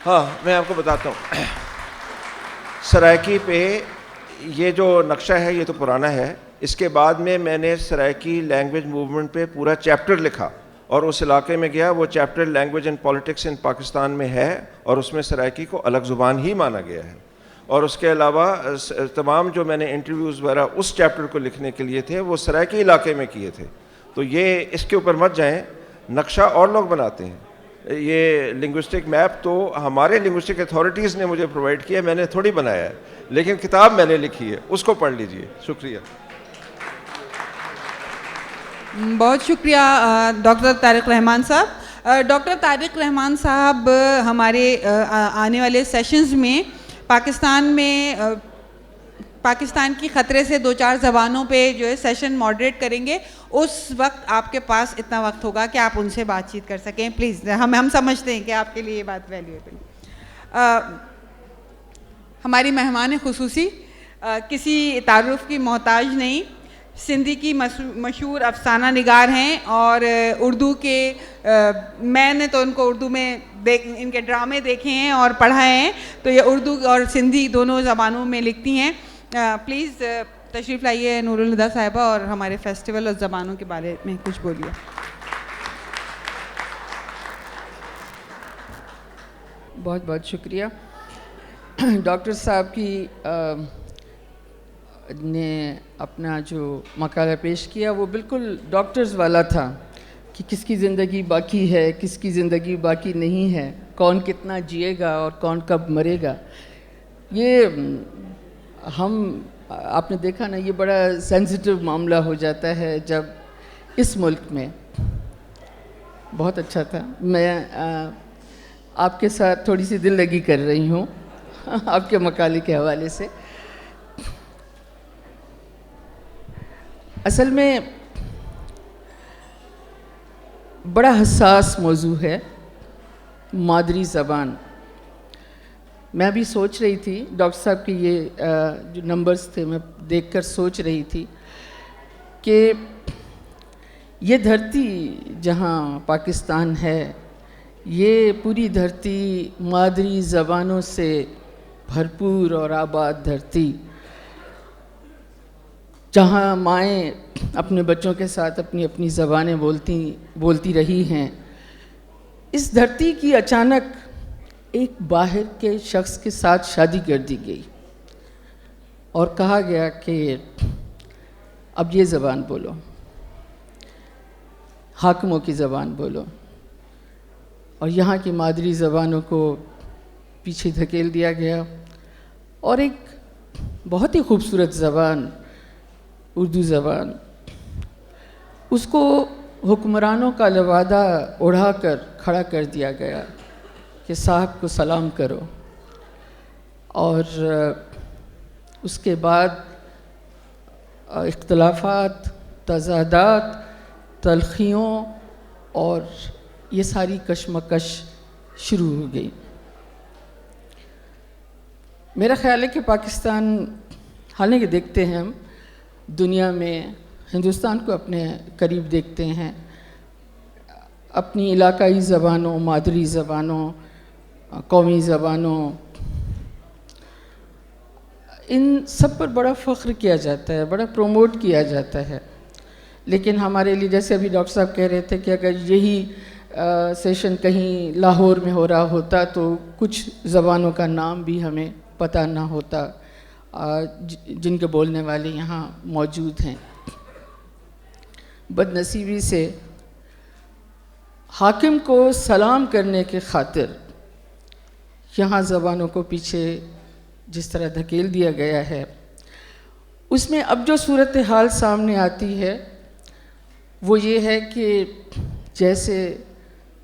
ہاں میں آپ کو بتاتا ہوں, سرائکی پہ یہ جو نقشہ ہے یہ تو پرانا ہے. اس کے بعد میں نے سرائکی لینگویج موومنٹ پہ پورا چیپٹر لکھا اور اس علاقے میں گیا. وہ chapter language and politics in Pakistan میں ہے اور اس میں سرائکی کو الگ زبان ہی مانا گیا ہے. اور اس کے علاوہ تمام جو میں نے انٹرویوز وغیرہ اس چیپٹر کو لکھنے کے لیے تھے وہ سرائکی علاقے میں کیے تھے. تو یہ اس کے اوپر مت جائیں, نقشہ اور لوگ بناتے ہیں. یہ لنگوسٹک میپ تو ہمارے لنگوسٹک اتھارٹیز نے مجھے پرووائڈ کیا, میں نے تھوڑی بنایا ہے, لیکن کتاب میں نے لکھی ہے, اس کو پڑھ لیجئے. شکریہ. بہت شکریہ ڈاکٹر طارق رحمان صاحب. ڈاکٹر طارق رحمان صاحب ہمارے آنے والے سیشنز میں پاکستان کی خطرے سے 2-4 زبانوں پہ جو ہے سیشن ماڈریٹ کریں گے. اس وقت آپ کے پاس اتنا وقت ہوگا کہ آپ ان سے بات چیت کر سکیں. پلیز, ہم سمجھتے ہیں کہ آپ کے لیے یہ بات ویلیویبل. ہماری مہمان خصوصی کسی تعارف کی محتاج نہیں, سندھی کی مشہور افسانہ نگار ہیں اور اردو کے میں نے تو ان کو اردو میں ان کے ڈرامے دیکھے ہیں اور پڑھائے ہیں, تو یہ اردو اور سندھی دونوں زبانوں میں لکھتی ہیں. پلیز تشریف لائیے نور الہدیٰ صاحبہ اور ہمارے فیسٹیول اور زبانوں کے بارے میں کچھ بولیے. بہت بہت شکریہ. ڈاکٹر صاحب کی نے اپنا جو مقالہ پیش کیا وہ بالکل ڈاکٹرز والا تھا کہ کس کی زندگی باقی ہے, کس کی زندگی باقی نہیں ہے, کون کتنا جیے گا اور کون کب مرے گا. یہ آپ نے دیکھا نا, یہ بڑا سینسٹیو معاملہ ہو جاتا ہے جب اس ملک میں. بہت اچھا تھا. میں آپ کے ساتھ تھوڑی سی دل لگی کر رہی ہوں آپ کے مقالے کے حوالے سے. اصل میں بڑا حساس موضوع ہے مادری زبان. میں ابھی سوچ رہی تھی ڈاکٹر صاحب کے یہ جو نمبرز تھے میں دیکھ کر سوچ رہی تھی کہ یہ دھرتی جہاں پاکستان ہے, یہ پوری دھرتی مادری زبانوں سے بھرپور اور آباد دھرتی, جہاں مائیں اپنے بچوں کے ساتھ اپنی اپنی زبانیں بولتی رہی ہیں. اس دھرتی کی اچانک ایک باہر کے شخص کے ساتھ شادی کر دی گئی اور کہا گیا کہ اب یہ زبان بولو, حاکموں کی زبان بولو, اور یہاں کی مادری زبانوں کو پیچھے دھکیل دیا گیا. اور ایک بہت ہی خوبصورت زبان اردو زبان, اس کو حکمرانوں کا لبادہ اڑا کر کھڑا کر دیا گیا کہ صاحب کو سلام کرو. اور اس کے بعد اختلافات, تضادات, تلخیوں اور یہ ساری کشمکش شروع ہو گئی. میرا خیال ہے کہ پاکستان حالانکہ دیکھتے ہیں ہم دنیا میں ہندوستان کو اپنے قریب دیکھتے ہیں، اپنی علاقائی زبانوں، مادری زبانوں، قومی زبانوں، ان سب پر بڑا فخر کیا جاتا ہے، بڑا پروموٹ کیا جاتا ہے. لیکن ہمارے لیے جیسے ابھی ڈاکٹر صاحب کہہ رہے تھے کہ اگر یہی سیشن کہیں لاہور میں ہو رہا ہوتا تو کچھ زبانوں کا نام بھی ہمیں پتہ نہ ہوتا جن کے بولنے والے یہاں موجود ہیں. بد نصیبی سے حاکم کو سلام کرنے کے خاطر یہاں زبانوں کو پیچھے جس طرح دھکیل دیا گیا ہے، اس میں اب جو صورتحال سامنے آتی ہے وہ یہ ہے کہ جیسے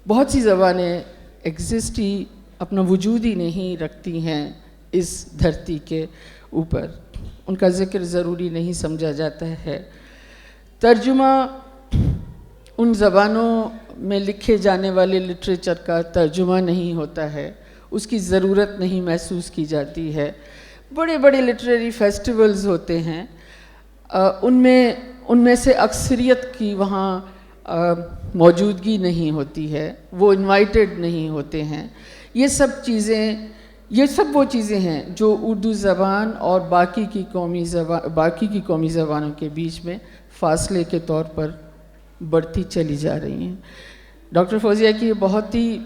بہت سی زبانیں ایگزسٹ ہی اپنا وجود ہی نہیں رکھتی ہیں اس دھرتی کے اوپر، ان کا ذکر ضروری نہیں سمجھا جاتا ہے. ترجمہ ان زبانوں میں لکھے جانے والے لٹریچر کا ترجمہ نہیں ہوتا ہے، اس کی ضرورت نہیں محسوس کی جاتی ہے. بڑے بڑے لٹریری فیسٹیولز ہوتے ہیں، ان میں سے اکثریت کی وہاں موجودگی نہیں ہوتی ہے، وہ انوائٹڈ نہیں ہوتے ہیں. یہ سب وہ چیزیں ہیں جو اردو زبان اور باقی کی قومی زبانوں کے بیچ میں فاصلے کے طور پر بڑھتی چلی جا رہی ہیں. ڈاکٹر فوزیہ کی یہ بہت ہی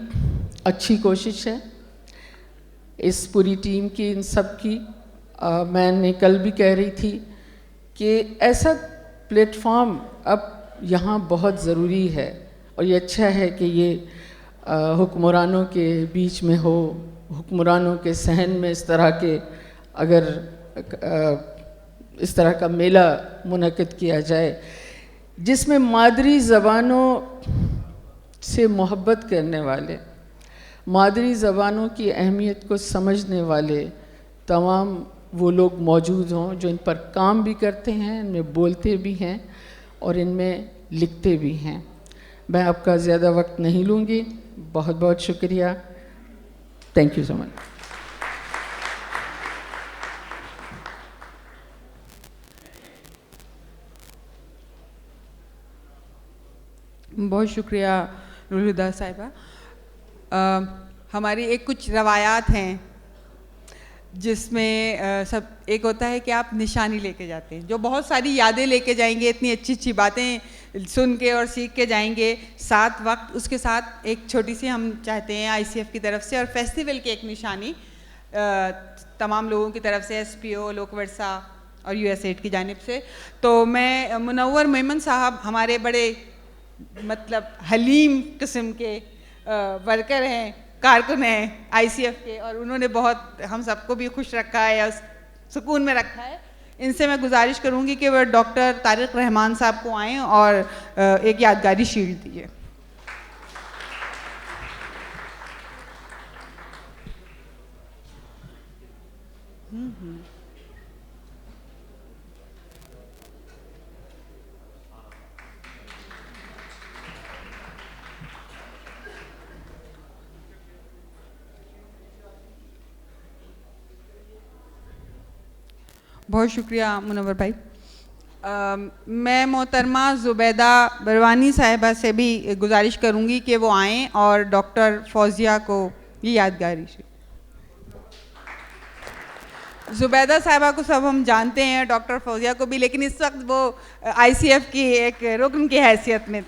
اچھی کوشش ہے، اس پوری ٹیم کی، ان سب کی. میں نے کل بھی کہہ رہی تھی کہ ایسا پلیٹ فارم اب یہاں بہت ضروری ہے، اور یہ اچھا ہے کہ یہ حکمرانوں کے بیچ میں ہو، حکمرانوں کے صحن میں اس طرح کے اگر اس طرح کا میلہ منعقد کیا جائے جس میں مادری زبانوں سے محبت کرنے والے، مادری زبانوں کی اہمیت کو سمجھنے والے تمام وہ لوگ موجود ہوں جو ان پر کام بھی کرتے ہیں، ان میں بولتے بھی ہیں اور ان میں لکھتے بھی ہیں. میں آپ کا زیادہ وقت نہیں لوں گی. بہت بہت شکریہ. تھینک یو سو مچ. بہت شکریہ نورالہدیٰ صاحبہ. ہماری ایک کچھ روایات ہیں جس میں سب ایک ہوتا ہے کہ آپ نشانی لے کے جاتے ہیں، جو بہت ساری یادیں لے کے جائیں گے، اتنی اچھی اچھی باتیں سن کے اور سیکھ کے جائیں گے. ساتھ وقت اس کے ساتھ ایک چھوٹی سی ہم چاہتے ہیں آئی سی ایف کی طرف سے اور فیسٹیول کی ایک نشانی تمام لوگوں کی طرف سے، ایس پی او، لوک ورثہ اور یو ایس ایڈ کی جانب سے. تو میں منور میمن صاحب ہمارے بڑے مطلب حلیم قسم کے ورکر ہیں، کارکن ہیں آئی سی ایف کے، اور انہوں نے بہت ہم سب کو بھی خوش رکھا ہے، سکون میں رکھا ہے. ان سے میں گزارش کروں گی کہ وہ ڈاکٹر طارق رحمان صاحب کو آئیں اور ایک یادگاری شیلڈ دیجیے. بہت شکریہ منور بھائی. میں محترمہ زبیدہ بروانی صاحبہ سے بھی گزارش کروں گی کہ وہ آئیں اور ڈاکٹر فوزیہ کو یہ یادگاری. زبیدہ صاحبہ کو سب ہم جانتے ہیں، ڈاکٹر فوزیہ کو بھی، لیکن اس وقت وہ آئی سی ایف کی ایک رکن کی حیثیت میں.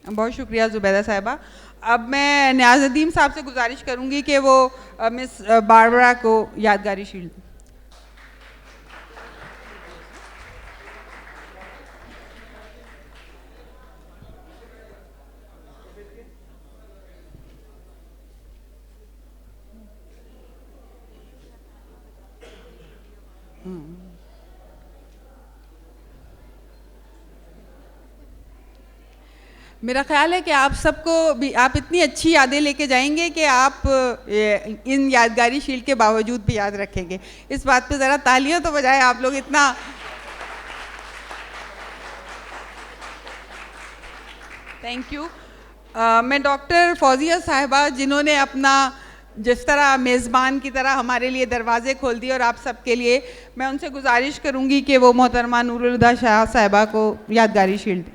بہت شکریہ زبیدہ صاحبہ. اب میں نیاز ندیم صاحب سے گزارش کروں گی کہ وہ مس باربرا کو یادگاری شیلڈ دیں. میرا خیال ہے کہ آپ سب کو بھی آپ اتنی اچھی یادیں لے کے جائیں گے کہ آپ ان یادگاری شیلڈ کے باوجود بھی یاد رکھیں گے. اس بات پہ ذرا تالیوں تو بجائے آپ لوگ اتنا. Thank you. میں ڈاکٹر فوزیہ صاحبہ جنہوں نے اپنا جس طرح میزبان کی طرح ہمارے لیے دروازے کھول دیے اور آپ سب کے لیے، میں ان سے گزارش کروں گی کہ وہ محترمہ نور الہدیٰ شاہ صاحبہ کو یادگاری شیلڈ دیں.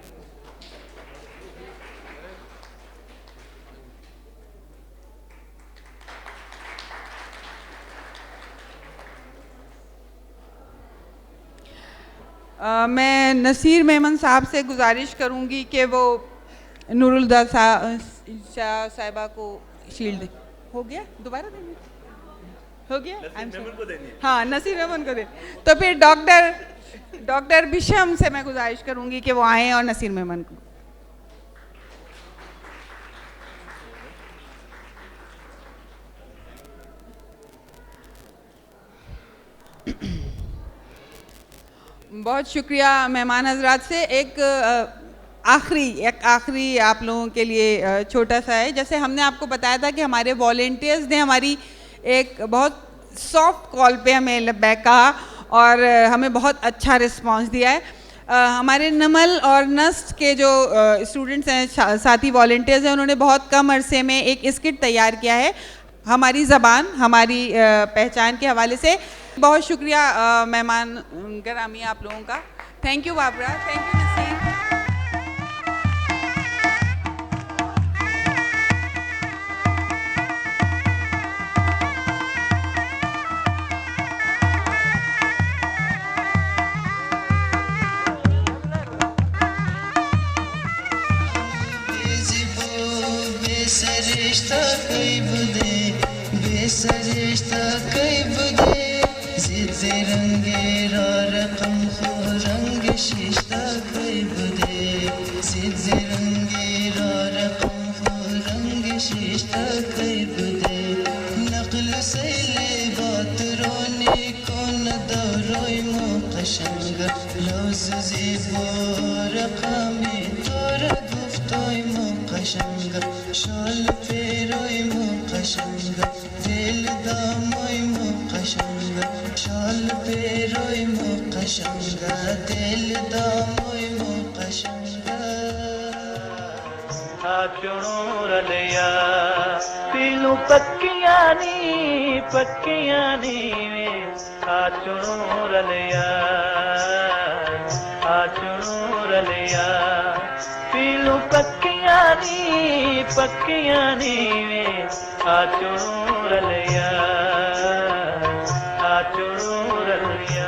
میں نصیر میمن صاحب سے گزارش کروں گی کہ وہ نور الہدیٰ شاہ صاحبہ کو شیلڈ دیں. ہو گیا؟ دوبارہ دیں گے؟ ہو گیا؟ ہاں نصیر میمن کو دیں. تو پھر ڈاکٹر بشم سے میں گزارش کروں گی کہ وہ آئیں اور نصیر میمن کو. بہت شکریہ مہمان حضرات سے. ایک آخری آپ لوگوں کے لیے چھوٹا سا ہے. جیسے ہم نے آپ کو بتایا تھا کہ ہمارے والنٹیئرز نے ہماری ایک بہت سافٹ کال پہ ہمیں لبیک کہا اور ہمیں بہت اچھا رسپانس دیا ہے. ہمارے نمل اور نسٹ کے جو اسٹوڈنٹس ہیں، ساتھی والنٹیئرز ہیں، انہوں نے بہت کم عرصے میں ایک اسکٹ تیار کیا ہے ہماری زبان، ہماری پہچان کے حوالے سے. بہت شکریہ مہمان گرامی آپ لوگوں کا. Thank you Babra, thank you Naseer. سرشتہ کئی بدے بے سرشتہ کئی بدے زد رنگے را رقم خو رنگ ششتہ کئی بدے زد رنگے را رقم خو رنگ ششتہ کئی بدے نقل سیلے بات رونے کون دوروی موقشنگ لوز زیبو رقامی تورا گفتوی موقشنگ شال پیروی موقشنگ دل داموی موقشنگ شال پیروی موقشنگ دل داموی موقشنگ چنور لیا پیلو پکیانی پکیانی چنور لیا چنور لیا پیلو پکیانی پکیانی چنور لیا چنور لیا.